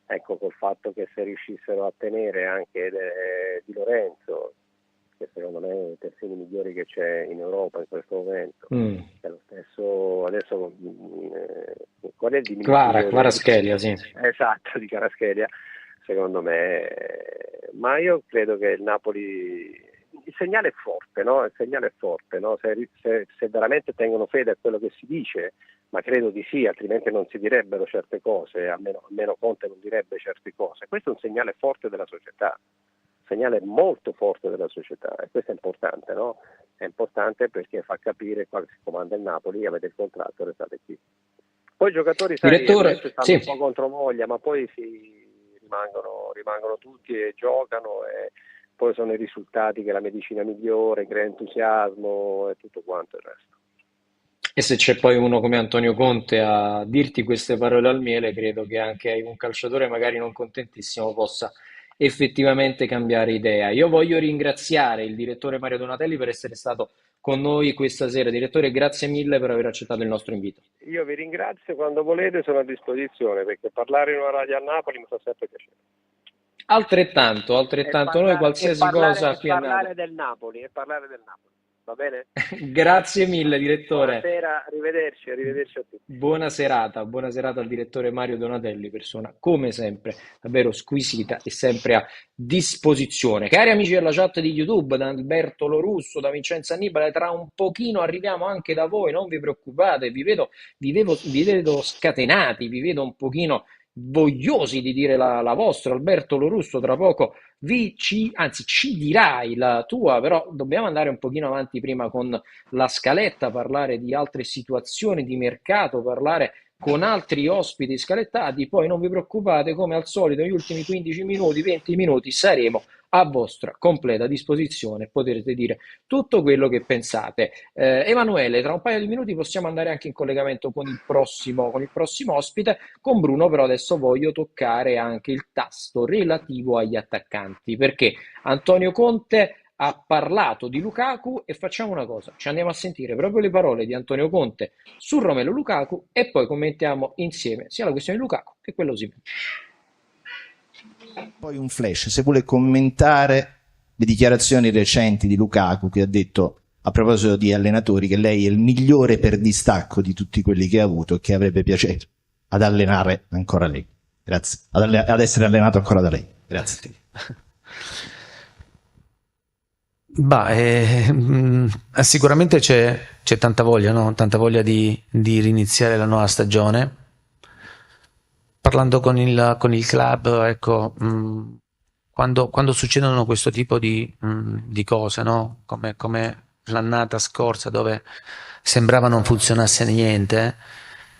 Ecco, col fatto che se riuscissero a tenere anche Di Lorenzo, che secondo me è uno dei terzini migliori che c'è in Europa in questo momento, è lo stesso adesso, qual è il diminutivo? Kvaratskhelia, sì. Esatto, di Kvaratskhelia, secondo me, ma io credo che il Napoli, il segnale è forte, no? Il segnale è forte, no? Se veramente tengono fede a quello che si dice, ma credo di sì, altrimenti non si direbbero certe cose, almeno Conte non direbbe certe cose. Questo è un segnale forte della società, segnale molto forte della società, e questo è importante, no? È importante perché fa capire quando si comanda il Napoli, avete il contratto, restate qui. Poi i giocatori, sai, Direttore, stanno sì. un po' controvoglia, ma poi rimangono tutti e giocano, e poi sono i risultati che la medicina migliore, crea entusiasmo e tutto quanto il resto. E se c'è poi uno come Antonio Conte a dirti queste parole al miele, credo che anche un calciatore magari non contentissimo possa effettivamente cambiare idea. Io voglio ringraziare il direttore Mario Donatelli per essere stato con noi questa sera. Direttore, grazie mille per aver accettato il nostro invito. Io vi ringrazio, quando volete sono a disposizione, perché parlare in una radio a Napoli mi fa sempre piacere. Altrettanto noi qualsiasi cosa qui a Napoli. Parlare del Napoli. va bene? Grazie mille, direttore. Buonasera, arrivederci a tutti. Buona serata al direttore Mario Donatelli, persona come sempre davvero squisita e sempre a disposizione. Cari amici della chat di YouTube, da Alberto Lorusso, da Vincenzo Annibale, tra un pochino arriviamo anche da voi, non vi preoccupate, vi vedo scatenati, vi vedo un pochino vogliosi di dire la vostra. Alberto Lorusso, tra poco anzi, ci dirai la tua, però dobbiamo andare un pochino avanti prima con la scaletta, parlare di altre situazioni di mercato, parlare con altri ospiti scalettati. Poi non vi preoccupate, come al solito, negli ultimi 15 minuti, 20 minuti saremo a vostra completa disposizione. Potrete dire tutto quello che pensate. Emanuele, tra un paio di minuti possiamo andare anche in collegamento con il prossimo ospite. Con Bruno, però, adesso voglio toccare anche il tasto relativo agli attaccanti, perché Antonio Conte ha parlato di Lukaku e facciamo una cosa, ci andiamo a sentire proprio le parole di Antonio Conte su Romelu Lukaku e poi commentiamo insieme sia la questione di Lukaku che quella Osimhen. Poi un flash, se vuole commentare le dichiarazioni recenti di Lukaku, che ha detto a proposito di allenatori che lei è il migliore per distacco di tutti quelli che ha avuto e che avrebbe piacere ad allenare ancora lei. Grazie. Ad essere allenato ancora da lei. Grazie. Sicuramente c'è tanta voglia, no? Tanta voglia di riniziare la nuova stagione. Parlando con il club, ecco, quando succedono questo tipo di cose, no? Come l'annata scorsa, dove sembrava non funzionasse niente,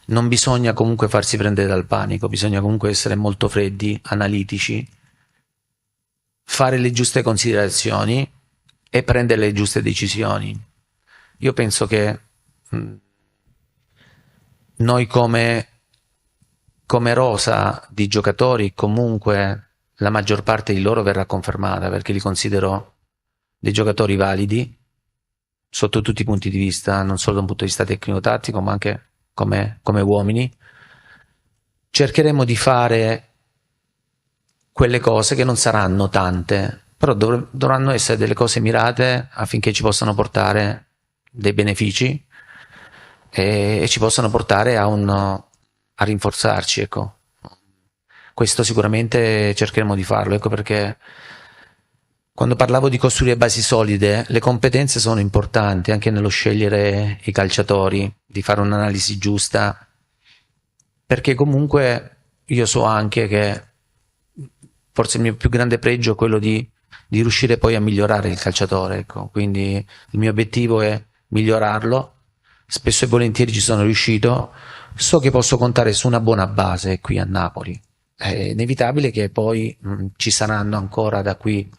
non bisogna comunque farsi prendere dal panico, bisogna comunque essere molto freddi, analitici, fare le giuste considerazioni e prendere le giuste decisioni. Io penso che noi come rosa di giocatori, comunque la maggior parte di loro verrà confermata, perché li considero dei giocatori validi sotto tutti i punti di vista, non solo da un punto di vista tecnico-tattico, ma anche come uomini. Cercheremo di fare quelle cose che non saranno tante, però dovranno essere delle cose mirate affinché ci possano portare dei benefici e ci possano portare a rinforzarci, ecco. Questo sicuramente cercheremo di farlo, ecco perché quando parlavo di costruire basi solide, le competenze sono importanti anche nello scegliere i calciatori, di fare un'analisi giusta, perché comunque io so anche che forse il mio più grande pregio è quello di riuscire poi a migliorare il calciatore, ecco. Quindi il mio obiettivo è migliorarlo, spesso e volentieri ci sono riuscito, so che posso contare su una buona base qui a Napoli. È inevitabile che poi ci saranno ancora da qui,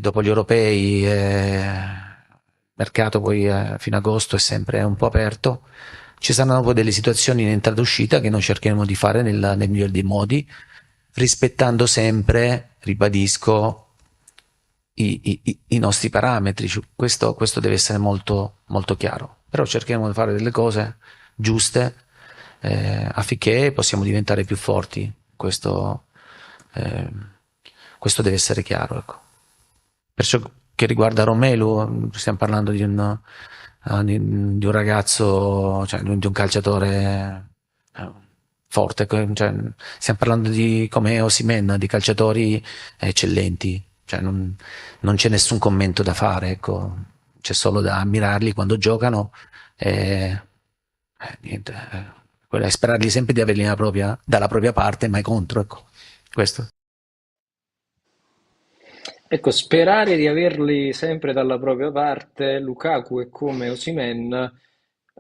dopo gli europei, il mercato poi fino ad agosto è sempre un po' aperto, ci saranno poi delle situazioni in entrata e uscita che noi cercheremo di fare nel migliore dei modi, rispettando sempre, ribadisco, i nostri parametri. Questo deve essere molto, molto chiaro, però cercheremo di fare delle cose giuste affinché possiamo diventare più forti. Questo deve essere chiaro, ecco. Per ciò che riguarda Romelu, stiamo parlando di un ragazzo, cioè di un calciatore forte, cioè, stiamo parlando come Osimhen, di calciatori eccellenti, cioè non c'è nessun commento da fare, ecco. C'è solo da ammirarli quando giocano e niente, quello è sperarli sempre di averli dalla propria parte, mai contro, ecco. Questo. Ecco, sperare di averli sempre dalla propria parte, Lukaku è come Osimhen,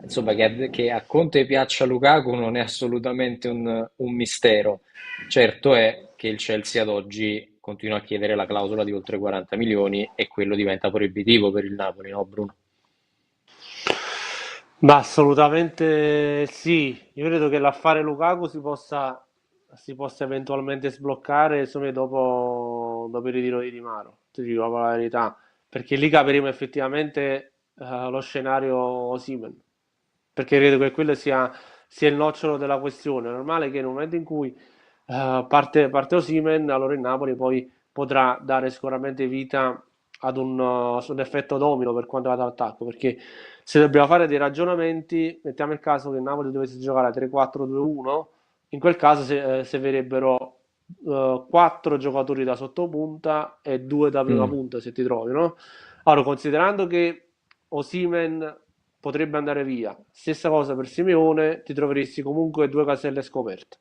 insomma, che a Conte piaccia Lukaku non è assolutamente un mistero. Certo è che il Chelsea ad oggi continua a chiedere la clausola di oltre 40 milioni e quello diventa proibitivo per il Napoli, no Bruno? Ma assolutamente sì, io credo che l'affare Lukaku si possa eventualmente sbloccare secondo me dopo il ritiro di Di Maro, ti dico la verità, perché lì capiremo effettivamente lo scenario Osimhen, perché credo che quello sia il nocciolo della questione. È normale che nel momento in cui parte Osimhen, allora il Napoli poi potrà dare sicuramente vita su un effetto domino per quanto riguarda l'attacco, perché se dobbiamo fare dei ragionamenti, mettiamo il caso che il Napoli dovesse giocare a 3-4-2-1, in quel caso servirebbero 4 giocatori da sottopunta e 2 da prima Mm. punta se ti trovi, no? Allora, considerando che Osimhen potrebbe andare via, stessa cosa per Simeone, ti troveresti comunque 2 caselle scoperte.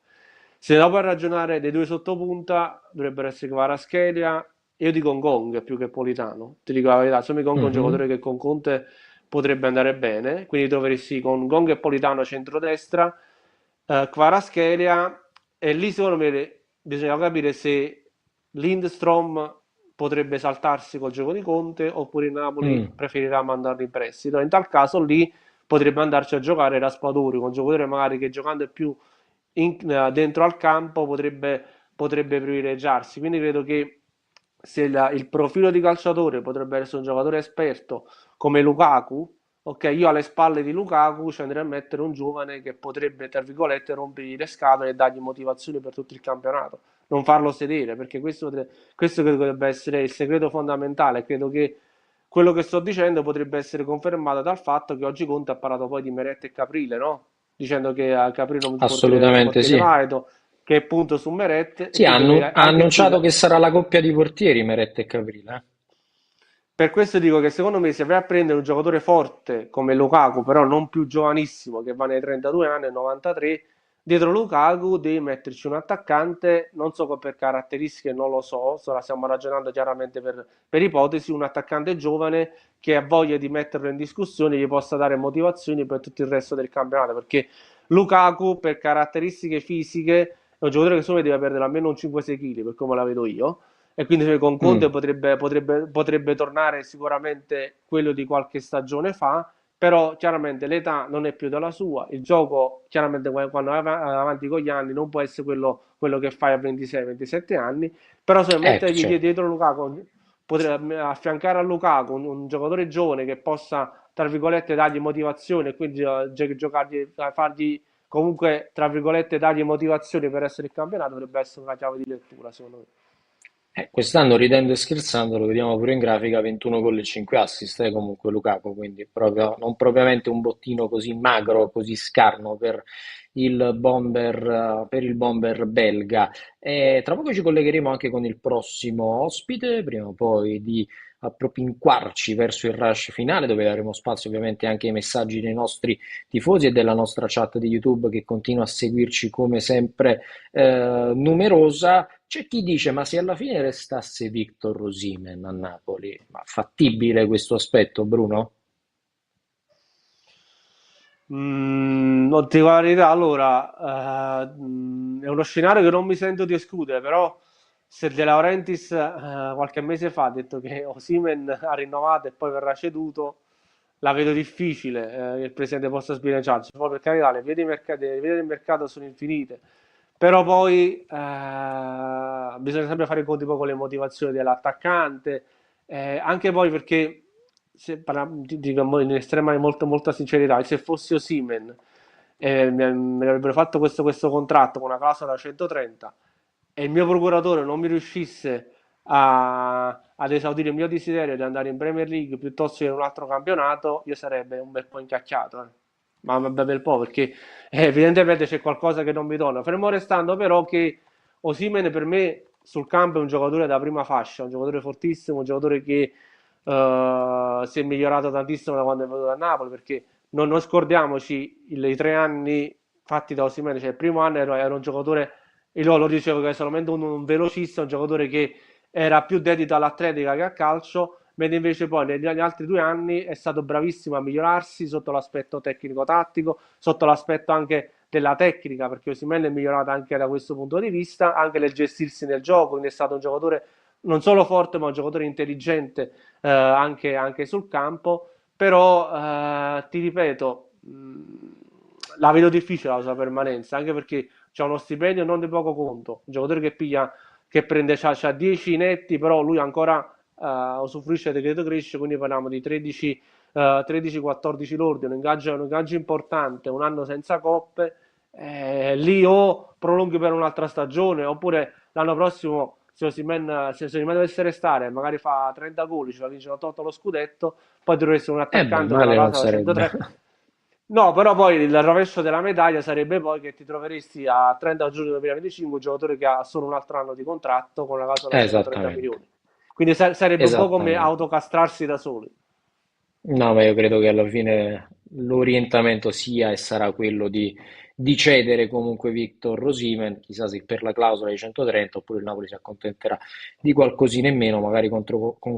Se dopo a ragionare dei 2 sottopunta, dovrebbero essere Kvaratskhelia, io dico Ngong più che Politano, ti dico la verità, insomma Ngong è un Mhm. giocatore che con Conte potrebbe andare bene, quindi troveresti con Ngong e Politano centrodestra, Kvaratskhelia, e lì secondo me bisogna capire se Lindstrom potrebbe saltarsi col gioco di Conte oppure il Napoli Mm. preferirà mandarlo in prestito. In tal caso lì potrebbe andarci a giocare Raspadori, un giocatore magari che giocando più dentro al campo potrebbe privilegiarsi. Quindi credo che se il profilo di calciatore potrebbe essere un giocatore esperto come Lukaku, ok, io alle spalle di Lukaku ci andrei a mettere un giovane che potrebbe, tra virgolette, rompergli le scatole e dargli motivazioni per tutto il campionato, non farlo sedere, perché questo credo che dovrebbe essere il segreto fondamentale. Credo che quello che sto dicendo potrebbe essere confermato dal fatto che oggi Conte ha parlato poi di Meret e Caprile, no? Dicendo che a Caprile non si può Assolutamente chiedere sì. valido, che punto su Meret, e Sì, quindi ha anche qui annunciato che sarà la coppia di portieri Meret e Caprile. per questo dico che secondo me se vai a prendere un giocatore forte come Lukaku, però non più giovanissimo, che va nei 32 anni e 93, dietro Lukaku devi metterci un attaccante, non so per caratteristiche, non lo so, ora stiamo ragionando chiaramente per ipotesi, un attaccante giovane che ha voglia di metterlo in discussione, gli possa dare motivazioni per tutto il resto del campionato, perché Lukaku per caratteristiche fisiche è un giocatore che secondo me deve perdere almeno un 5-6 kg, per come la vedo io, e quindi con Conte Mm. potrebbe tornare sicuramente quello di qualche stagione fa, però chiaramente l'età non è più della sua, il gioco chiaramente quando vai avanti con gli anni non può essere quello che fai a 26-27 anni, però se mettergli Certo. dietro Lukaku, potrebbe affiancare a Lukaku un giocatore giovane che possa, tra virgolette, dargli motivazione e quindi fargli comunque, tra virgolette, dargli motivazioni per essere il campionato, dovrebbe essere una chiave di lettura, secondo me. Quest'anno ridendo e scherzando, lo vediamo pure in grafica, 21 gol e 5 assist, comunque Lukaku, quindi proprio, non propriamente un bottino così magro, così scarno per il bomber belga. Tra poco ci collegheremo anche con il prossimo ospite, prima o poi di appropinquarci verso il rush finale, dove daremo spazio ovviamente anche ai messaggi dei nostri tifosi e della nostra chat di YouTube che continua a seguirci come sempre numerosa. C'è chi dice, ma se alla fine restasse Victor Osimhen a Napoli, ma fattibile questo aspetto, Bruno? Non ti dico la verità, allora, è uno scenario che non mi sento di escludere, però se De Laurentiis qualche mese fa ha detto che Osimhen ha rinnovato e poi verrà ceduto, la vedo difficile che il presidente possa sbilanciarsi. Poi per carità, le vie del mercato sono infinite, però poi bisogna sempre fare i conti poi con le motivazioni dell'attaccante, anche poi perché se dico in estrema molta sincerità, se fossi Osimhen me avrebbero fatto questo contratto con una clausola da 130 e il mio procuratore non mi riuscisse ad esaudire il mio desiderio di andare in Premier League piuttosto che in un altro campionato, io sarebbe un bel po' incacchiato. Ma un bel po' perché evidentemente c'è qualcosa che non mi torna. Fermo restando però che Osimhen per me sul campo è un giocatore da prima fascia, un giocatore fortissimo, un giocatore che si è migliorato tantissimo da quando è venuto a Napoli, perché non scordiamoci i 3 anni fatti da Osimhen, cioè il primo anno era un giocatore, io lo dicevo che è solamente un velocista, un giocatore che era più dedito all'atletica che al calcio, mentre invece poi negli altri 2 anni è stato bravissimo a migliorarsi sotto l'aspetto tecnico-tattico, sotto l'aspetto anche della tecnica, perché Osimhen è migliorato anche da questo punto di vista, anche nel gestirsi nel gioco, quindi è stato un giocatore non solo forte, ma un giocatore intelligente anche sul campo. Però ti ripeto, la vedo difficile la sua permanenza, anche perché c'è uno stipendio non di poco conto, un giocatore che prende, c'ha 10 netti, però lui ancora usufruisce del decreto crescita, quindi parliamo di 13-14 lordi, un ingaggio importante, un anno senza coppe, lì o prolunghi per un'altra stagione, oppure l'anno prossimo se Osimhen dovesse restare, magari fa 30 gol, ce la vince la Totto lo scudetto, poi dovresti un Eh beh, attaccante con la male non casa da sarebbe. 103. No, però poi il rovescio della medaglia sarebbe poi che ti troveresti a 30 giugno 2025 un giocatore che ha solo un altro anno di contratto con la casa da 130 Esattamente, milioni. Quindi sarebbe un po' come esattamente. autocastrarsi da soli. No, ma io credo che alla fine l'orientamento sia e sarà quello di cedere comunque Victor Osimhen, chissà se per la clausola di 130 oppure il Napoli si accontenterà di qualcosina in meno, magari con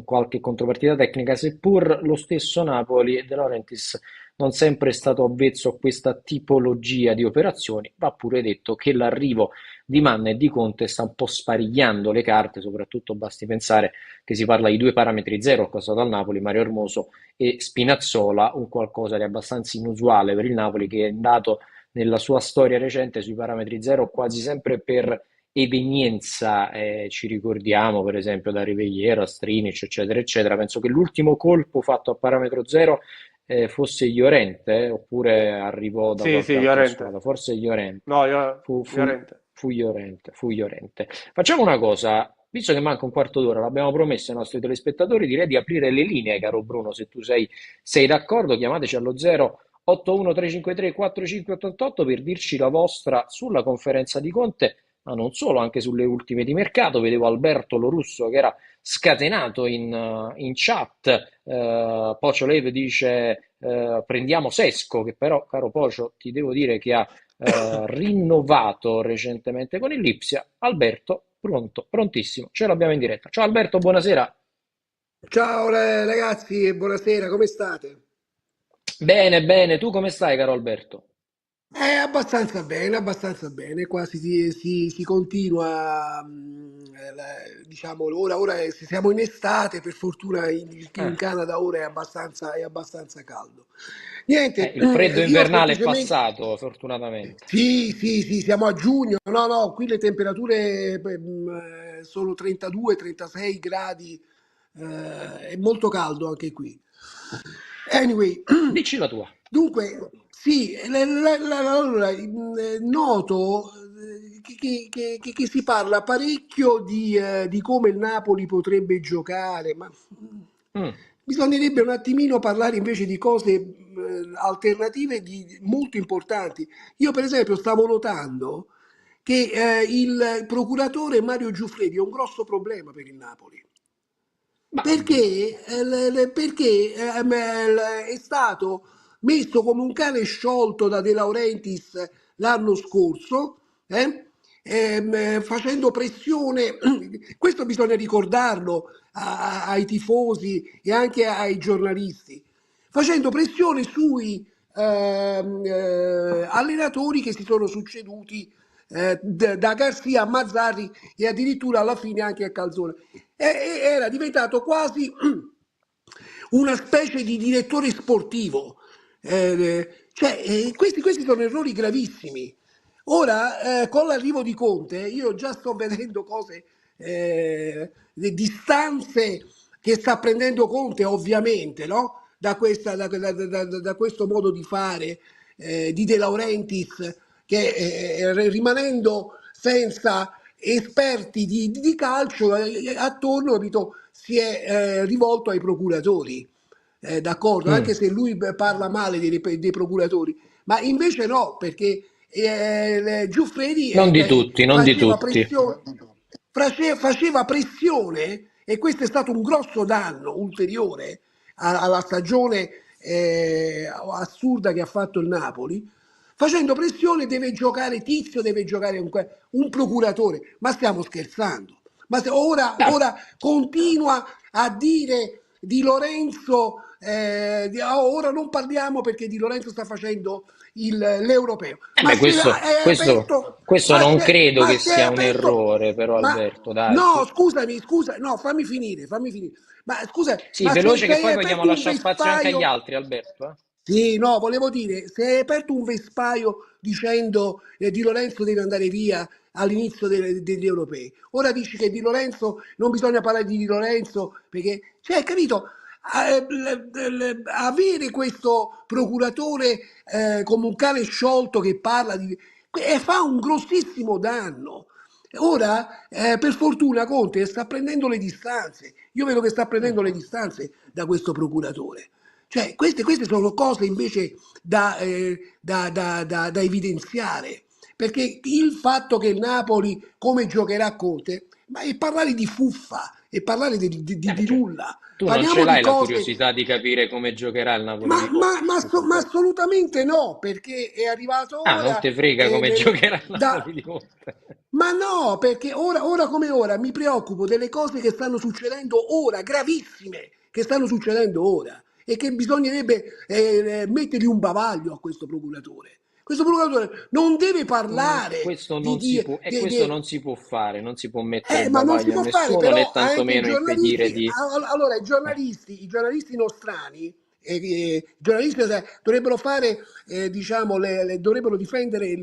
qualche contropartita tecnica, seppur lo stesso Napoli De Laurentiis non sempre è stato avvezzo a questa tipologia di operazioni, va pure detto che l'arrivo di Manna e di Conte sta un po' sparigliando le carte, soprattutto basti pensare che si parla di due parametri zero accostato al Napoli, Mario Hermoso e Spinazzola, un qualcosa di abbastanza inusuale per il Napoli che è andato nella sua storia recente sui parametri zero quasi sempre per evenienza, ci ricordiamo per esempio da Rivegliero, Strinic, eccetera, eccetera. Penso che l'ultimo colpo fatto a parametro zero fosse Llorente, oppure arrivò da Sì, qualche sì, altra squadra, Llorente. forse Llorente. No, io, Fu, fu, Llorente. fu Llorente, fu Llorente. Facciamo una cosa, visto che manca un quarto d'ora, l'abbiamo promesso ai nostri telespettatori, direi di aprire le linee, caro Bruno, se tu sei d'accordo, chiamateci allo 081 353 4588 per dirci la vostra sulla conferenza di Conte, ma non solo, anche sulle ultime di mercato. Vedevo Alberto Lorusso che era scatenato in chat. Pocio Lev dice prendiamo Sesco, che però, caro Pocio, ti devo dire che ha rinnovato recentemente con il Lipsia. Alberto, pronto, prontissimo, ce l'abbiamo in diretta. Ciao Alberto, buonasera. Ciao ragazzi e buonasera, come state? Bene, bene, tu come stai, caro Alberto? Abbastanza bene, qua si continua, diciamo, ora siamo in estate, per fortuna in Eh, Canada ora è abbastanza caldo. Niente, il freddo io invernale è semplicemente, passato, fortunatamente. sì, siamo a giugno, no, qui le temperature sono 32-36 gradi, è molto caldo anche qui. Anyway, Dici la tua. dunque, sì, allora, noto che si parla parecchio di come il Napoli potrebbe giocare, ma Mm. bisognerebbe un attimino parlare invece di cose alternative molto importanti. Io, per esempio, stavo notando che il procuratore Mario Giuffredi è un grosso problema per il Napoli. Ma Perché è stato messo come un cane sciolto da De Laurentiis l'anno scorso, facendo pressione, questo bisogna ricordarlo ai tifosi e anche ai giornalisti, facendo pressione sui allenatori che si sono succeduti da Garzia a Mazzarri e addirittura alla fine anche a Calzone. Era diventato quasi una specie di direttore sportivo. Questi sono errori gravissimi. Ora, con l'arrivo di Conte, io già sto vedendo cose, le distanze che sta prendendo Conte, ovviamente, no? Da questo modo di fare di De Laurentiis, che rimanendo senza esperti di calcio, attorno, capito, si è rivolto ai procuratori, d'accordo, anche mm. se lui parla male dei procuratori, ma invece no, perché Giuffredi Non di tutti, non di faceva tutti. pressione, faceva pressione e questo è stato un grosso danno ulteriore alla stagione assurda che ha fatto il Napoli. Facendo pressione deve giocare Tizio, deve giocare un procuratore. Ma stiamo scherzando? Ah, Ora continua a dire Di Lorenzo, ora non parliamo perché Di Lorenzo sta facendo l'europeo. beh, questo non credo Ma che se hai sia un aperto, errore, però ma Alberto, dai. no, scusami, scusa, no, fammi finire. Ma scusa, Sì, ma veloce se che hai poi vogliamo aperto un lasciare spazio anche agli vespaio, altri, Alberto. sì, no, volevo dire, se hai aperto un vespaio dicendo Di Lorenzo deve andare via all'inizio degli europei, ora dici che Di Lorenzo non bisogna parlare di Lorenzo perché, cioè, capito? Avere questo procuratore come un cane sciolto che parla e fa un grossissimo danno. Ora, per fortuna, Conte sta prendendo le distanze. Io vedo che sta prendendo le distanze da questo procuratore. Cioè, queste sono cose invece da evidenziare, perché il fatto che il Napoli come giocherà Conte, ma è parlare di fuffa, è parlare di Cioè, nulla. tu non ce Parliamo di l'hai la cose. curiosità di capire come giocherà il Napoli di Conte a questo Ma punto. assolutamente no, perché è arrivato Ah, non ora te frega come giocherà il Napoli di Conte. ma no, perché ora come ora mi preoccupo delle cose che stanno succedendo ora, gravissime, che stanno succedendo ora e che bisognerebbe mettergli un bavaglio a questo procuratore. Questo procuratore non deve parlare Questo non si può, e questo non si può fare, non si può mettere il ma non si bavaglio a può fare, nessuno né però anche i tantomeno impedire giornalisti, di... allora i giornalisti nostrani, i giornalisti dovrebbero fare, diciamo, dovrebbero difendere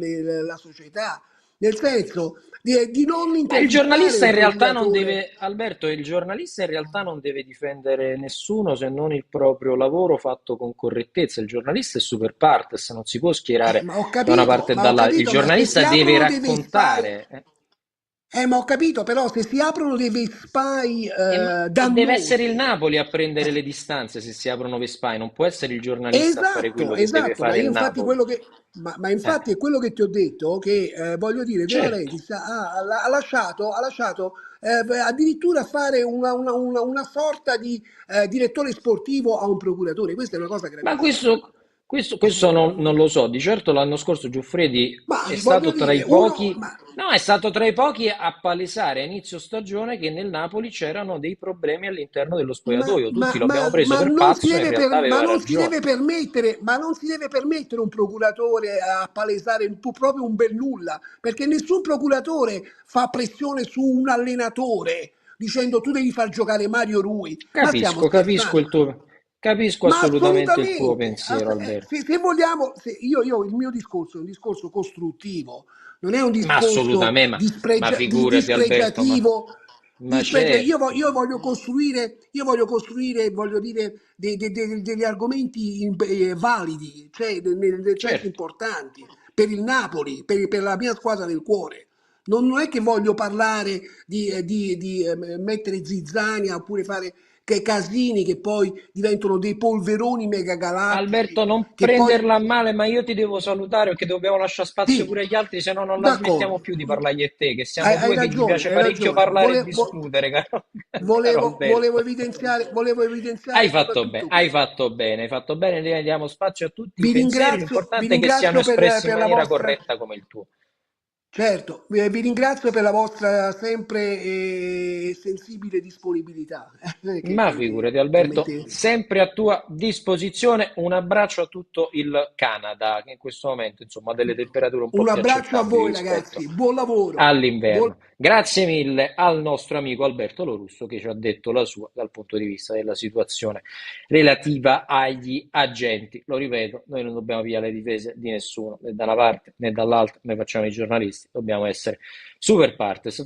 la società, nel senso di non Ma il intervistare giornalista un in realtà non procuratore. deve, Alberto, il giornalista in realtà non deve difendere nessuno se non il proprio lavoro fatto con correttezza. Il giornalista è super partes, non si può schierare da una parte e Ma ho dall'altra. Il capito, ma se si giornalista deve aprono dei vespai, raccontare. ma ho capito, però se si aprono dei vespai E deve essere il dannosi. Napoli a prendere le distanze se si aprono Vespai, non può essere il giornalista a fare Esatto, quello che deve esatto, ma fare il io infatti Napoli. ma Eh, infatti è quello che ti ho detto, che voglio dire, De certo. Laurentiis ha lasciato addirittura fare una sorta di direttore sportivo a un procuratore, questa è una cosa Ma gravissima. questo non lo so. Di certo l'anno scorso Giuffredi Ma è voglio stato tra dire, i pochi, no, è stato tra i pochi a palesare a inizio stagione che nel Napoli c'erano dei problemi all'interno dello spogliatoio. Tutti lo abbiamo preso per pazzo e in realtà aveva ragione. ma non si deve permettere un procuratore a palesare proprio un bel nulla, perché nessun procuratore fa pressione su un allenatore dicendo tu devi far giocare Mario Rui. Ma stiamo scherzando? Capisco Ma assolutamente il tuo assolutamente, pensiero, Alberto. se vogliamo, il mio discorso è un discorso costruttivo, non è un Ma discorso assolutamente, ma figurati, Alberto, dispregiativo. ma certo. Io voglio costruire, voglio dire, degli argomenti validi, cioè nel senso Certo. importanti, per il Napoli, per la mia squadra del cuore. Non è che voglio parlare di mettere zizzania oppure fare che casini che poi diventano dei polveroni megagalattici Alberto, non che poi prenderla a male, ma io ti devo salutare perché dobbiamo lasciare spazio sì, pure agli altri, se no non la smettiamo d'accordo, più di parlare io e te, che siamo hai due che gli ragione, piace hai parecchio ragione. parlare e discutere, caro Alberto. Volevo evidenziare soprattutto questo. Hai fatto bene, ne diamo spazio a tutti i pensieri, Vi l'importante è che siano ringrazio espressi in per la maniera vostra. corretta come il tuo. Certo, vi ringrazio per la vostra sempre sensibile disponibilità Ma figurati che Alberto, mettete. sempre a tua disposizione. Un abbraccio a tutto il Canada, che in questo momento insomma ha delle temperature un po' Un più abbraccio a accettabili voi rispetto ragazzi, buon lavoro. all'inverno. Grazie mille al nostro amico Alberto Lorusso che ci ha detto la sua dal punto di vista della situazione relativa agli agenti. Lo ripeto, noi non dobbiamo pigliare le difese di nessuno, né da una parte né dall'altra, noi facciamo i giornalisti, dobbiamo essere super partes.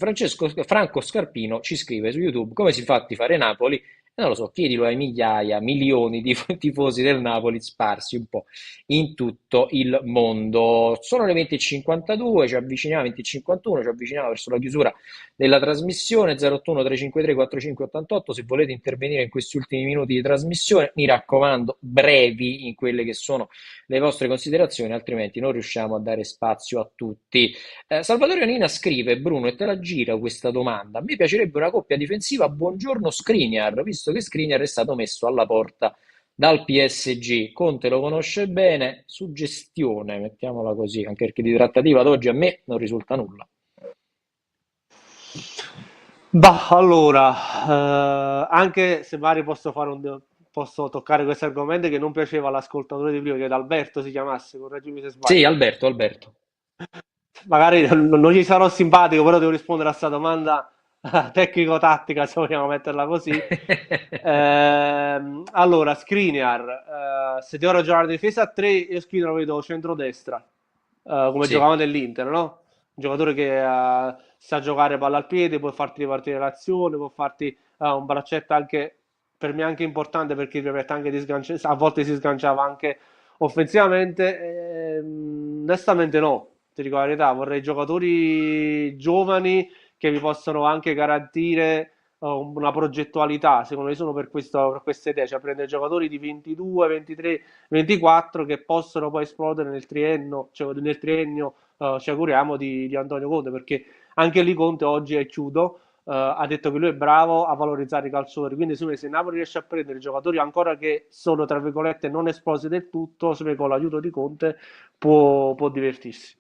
Franco Scarpino ci scrive su YouTube come si fa a tifare Napoli. Non lo so, chiedilo ai migliaia, milioni di tifosi del Napoli sparsi un po' in tutto il mondo. Sono le 20.52, ci avviciniamo, 20.51, ci avviciniamo verso la chiusura della trasmissione. 081 353 4588, se volete intervenire in questi ultimi minuti di trasmissione, mi raccomando, brevi in quelle che sono le vostre considerazioni, altrimenti non riusciamo a dare spazio a tutti. Salvatore Nina scrive: Bruno, e te la gira questa domanda. A me piacerebbe una coppia difensiva. Buongiorno Skriniar, visto che Skriniar è stato messo alla porta dal PSG. Conte lo conosce bene. Suggestione, mettiamola così, anche perché di trattativa ad oggi a me non risulta nulla. Bah, allora, anche se magari posso toccare questo argomento che non piaceva all'ascoltatore di prima, che Alberto si chiamasse, correggimi se Sì, sbaglio. Alberto. Magari non gli sarò simpatico, però devo rispondere a questa domanda tecnico-tattica, se vogliamo metterla così. Allora, Skriniar, se devo ragionare difesa a 3, io Skriniar lo vedo centrodestra, come Sì. giocava nell'Inter, no? Un giocatore che sa giocare palla al piede, può farti ripartire l'azione, può farti un braccetto anche, per me anche importante perché permette anche di a volte si sganciava anche offensivamente. Onestamente no. ti dico la verità, vorrei giocatori giovani che mi possano anche garantire una progettualità. Secondo me sono per questa idea, cioè prendere giocatori di 22, 23, 24 che possono poi esplodere nel triennio, ci auguriamo di Antonio Conte, perché anche lì Conte oggi è chiudo. Ha detto che lui è bravo a valorizzare i calciatori, quindi secondo me se Napoli riesce a prendere giocatori ancora che sono tra virgolette non esplosi del tutto, secondo me con l'aiuto di Conte può divertirsi.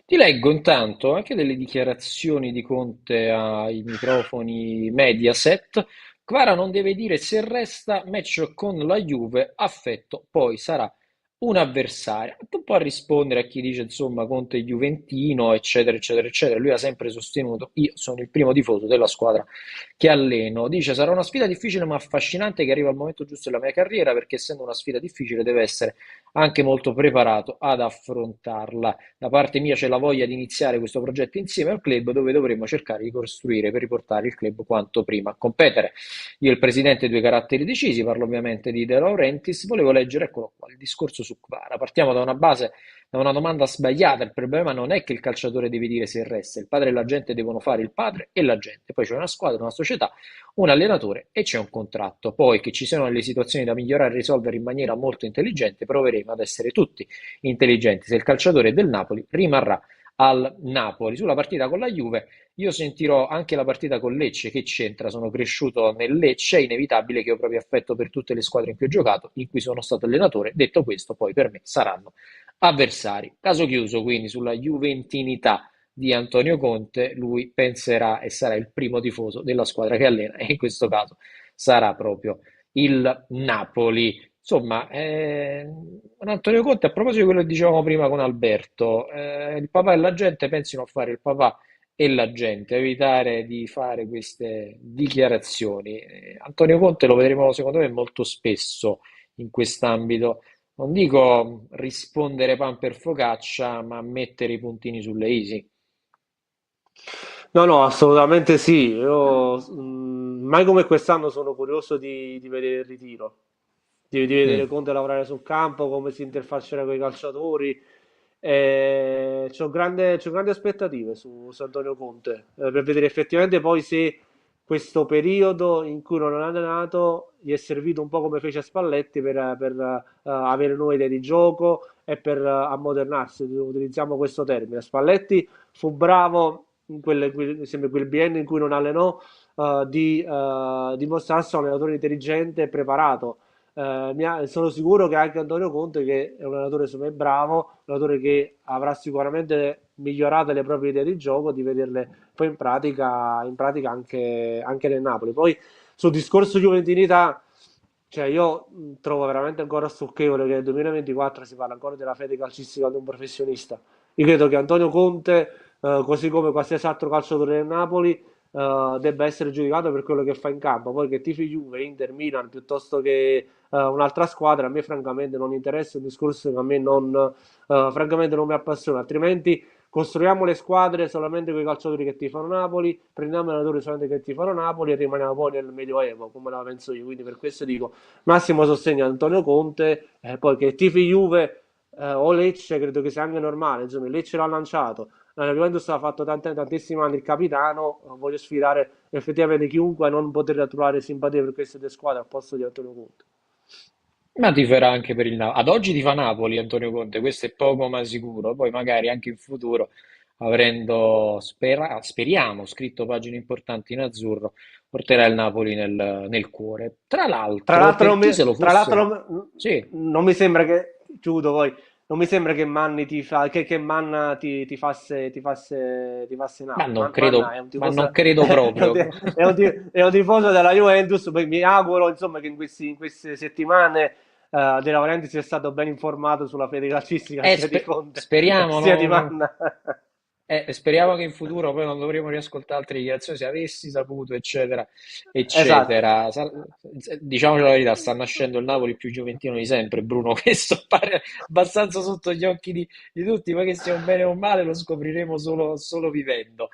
Ti leggo intanto anche delle dichiarazioni di Conte ai microfoni Mediaset. Kvara non deve dire se resta, match con la Juve, affetto, poi sarà un avversario. Un po' a rispondere a chi dice insomma Conte è Juventino, eccetera, eccetera, eccetera. Lui ha sempre sostenuto, io sono il primo tifoso della squadra che alleno. Dice sarà una sfida difficile ma affascinante che arriva al momento giusto della mia carriera perché essendo una sfida difficile deve essere anche molto preparato ad affrontarla. Da parte mia c'è la voglia di iniziare questo progetto insieme al club dove dovremo cercare di costruire per riportare il club quanto prima a competere. Io e il presidente due caratteri decisi, parlo ovviamente di De Laurentiis, volevo leggere, eccolo qua, il discorso su Kvara. Partiamo da una base, da una domanda sbagliata, il problema non è che il calciatore deve dire se resta, il padre e la gente devono fare il padre e la gente, poi c'è una squadra, una società, un allenatore e c'è un contratto. Poi che ci siano delle situazioni da migliorare e risolvere in maniera molto intelligente, proveremo ad essere tutti intelligenti. Se il calciatore è del Napoli, rimarrà al Napoli. Sulla partita con la Juve, io sentirò anche la partita con Lecce, che c'entra, sono cresciuto nel Lecce, è inevitabile che ho proprio affetto per tutte le squadre in cui ho giocato, in cui sono stato allenatore. Detto questo, poi per me saranno avversari. Caso chiuso quindi sulla juventinità di Antonio Conte, lui penserà e sarà il primo tifoso della squadra che allena e in questo caso sarà proprio il Napoli. Insomma, Antonio Conte, a proposito di quello che dicevamo prima con Alberto, il papà e la gente pensino a fare il papà e la gente, evitare di fare queste dichiarazioni. Antonio Conte lo vedremo secondo me molto spesso in quest'ambito. Non dico rispondere pan per focaccia, ma mettere i puntini sulle i. No, no, assolutamente sì. Io mai come quest'anno sono curioso di vedere il ritiro, di vedere Mm. Conte lavorare sul campo, come si interfaccerà con i calciatori. C'ho grandi aspettative su Antonio Conte, per vedere effettivamente poi se questo periodo in cui non ha allenato gli è servito un po' come fece a Spalletti per avere nuove idee di gioco e per ammodernarsi, utilizziamo questo termine. Spalletti fu bravo sempre quel biennio in cui non allenò, di dimostrarsi un allenatore intelligente e preparato. Sono sicuro che anche Antonio Conte, che è un allenatore secondo me bravo, un allenatore che avrà sicuramente migliorato le proprie idee di gioco, di vederle poi in pratica anche nel Napoli. Poi sul discorso juventinità, cioè io trovo veramente ancora stucchevole che nel 2024 si parla ancora della fede calcistica di un professionista. Io credo che Antonio Conte, così come qualsiasi altro calciatore del Napoli, debba essere giudicato per quello che fa in campo. Poi che tifi Juve, Inter, Milan piuttosto che un'altra squadra, a me francamente non interessa, è un discorso che a me francamente non mi appassiona. Altrimenti costruiamo le squadre solamente con i calciatori che tifano Napoli, prendiamo i allenatori solamente che tifano Napoli e rimaniamo poi nel Medioevo, come la penso io. Quindi per questo dico massimo sostegno a Antonio Conte, poi che tifi Juve o Lecce credo che sia anche normale, insomma il Lecce l'ha lanciato, la Juventus ha fatto tantissimi anni il capitano, voglio sfidare effettivamente chiunque a non poter trovare simpatia per queste due squadre al posto di Antonio Conte. Ma ti farà anche per il Napoli. Ad oggi ti fa Napoli, Antonio Conte, questo è poco ma sicuro. Poi magari anche in futuro, speriamo, scritto pagine importanti in azzurro, porterà il Napoli nel cuore. Tra Tra l'altro, l'altro, per chi se lo tra l'altro fosse... Sì, non mi sembra che, chiudo poi, non mi sembra che Manni che Manna ti fasse Napoli. Manna è un ma tifoso, non credo è un, proprio. è un tifoso della Juventus. Poi mi auguro, insomma, che in queste settimane De Laurenti sia stato ben informato sulla fede calcistica sia di Conte Speriamo, sia di Manna. speriamo che in futuro poi non dovremo riascoltare altre dichiarazioni, se avessi saputo, eccetera, Esatto. eccetera. Diciamoci la verità, sta nascendo il Napoli più giuventino di sempre, Bruno, questo pare abbastanza sotto gli occhi di tutti, ma che sia un bene o un male lo scopriremo solo vivendo.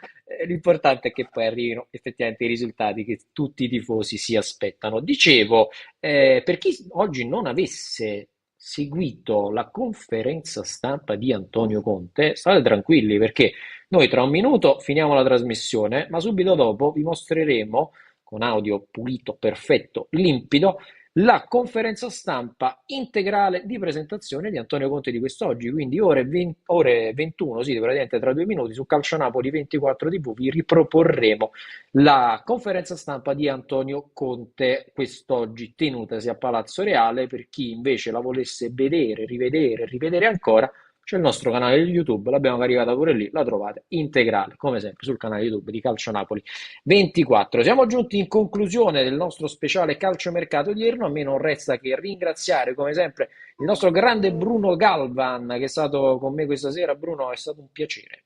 L'importante è che poi arrivino effettivamente i risultati che tutti i tifosi si aspettano. Dicevo, per chi oggi non avesse seguito la conferenza stampa di Antonio Conte, state tranquilli perché noi tra un minuto finiamo la trasmissione, ma subito dopo vi mostreremo con audio pulito, perfetto, limpido, la conferenza stampa integrale di presentazione di Antonio Conte di quest'oggi, quindi ore 21, sì, praticamente tra 2 minuti su Calcio Napoli 24 TV vi riproporremo la conferenza stampa di Antonio Conte quest'oggi tenutasi a Palazzo Reale. Per chi invece la volesse vedere, rivedere, rivedere ancora, c'è il nostro canale di YouTube, l'abbiamo caricata pure lì, la trovate integrale, come sempre, sul canale YouTube di Calcio Napoli 24. Siamo giunti in conclusione del nostro speciale calciomercato odierno. A me non resta che ringraziare, come sempre, il nostro grande Bruno Galvan, che è stato con me questa sera. Bruno, è stato un piacere.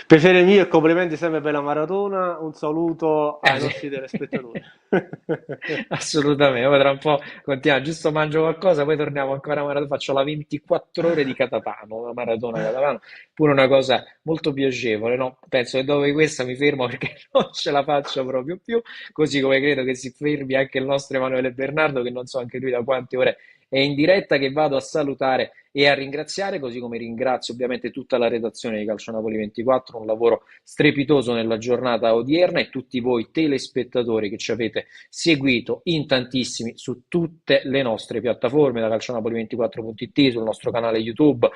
Piacere mio e complimenti sempre per la maratona. Un saluto ai Sì. nostri telespettatori. Assolutamente, poi tra un po' continuiamo, giusto mangio qualcosa, poi torniamo ancora a maratona, faccio la 24 ore di Catapano, la maratona Catapano, pure una cosa molto piacevole, no? Penso che dopo questa mi fermo perché non ce la faccio proprio più, così come credo che si fermi anche il nostro Emanuele Bernardo, che non so anche lui da quante ore è in diretta, che vado a salutare e a ringraziare, così come ringrazio ovviamente tutta la redazione di Calcio Napoli 24, un lavoro strepitoso nella giornata odierna, e tutti voi telespettatori che ci avete seguito in tantissimi su tutte le nostre piattaforme, da calcionapoli24.it, sul nostro canale YouTube,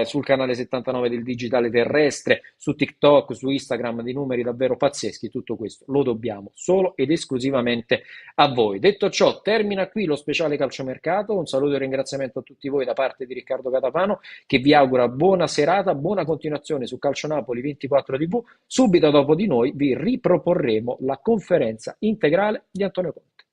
sul canale 79 del Digitale Terrestre, su TikTok, su Instagram, di numeri davvero pazzeschi. Tutto questo lo dobbiamo solo ed esclusivamente a voi. Detto ciò, termina qui lo speciale calciomercato. Un saluto e un ringraziamento a tutti voi da parte di Riccardo Catapano, che vi augura buona serata, buona continuazione su Calcio Napoli 24 TV. Subito dopo di noi vi riproporremo la conferenza integrale di Antonio Conte.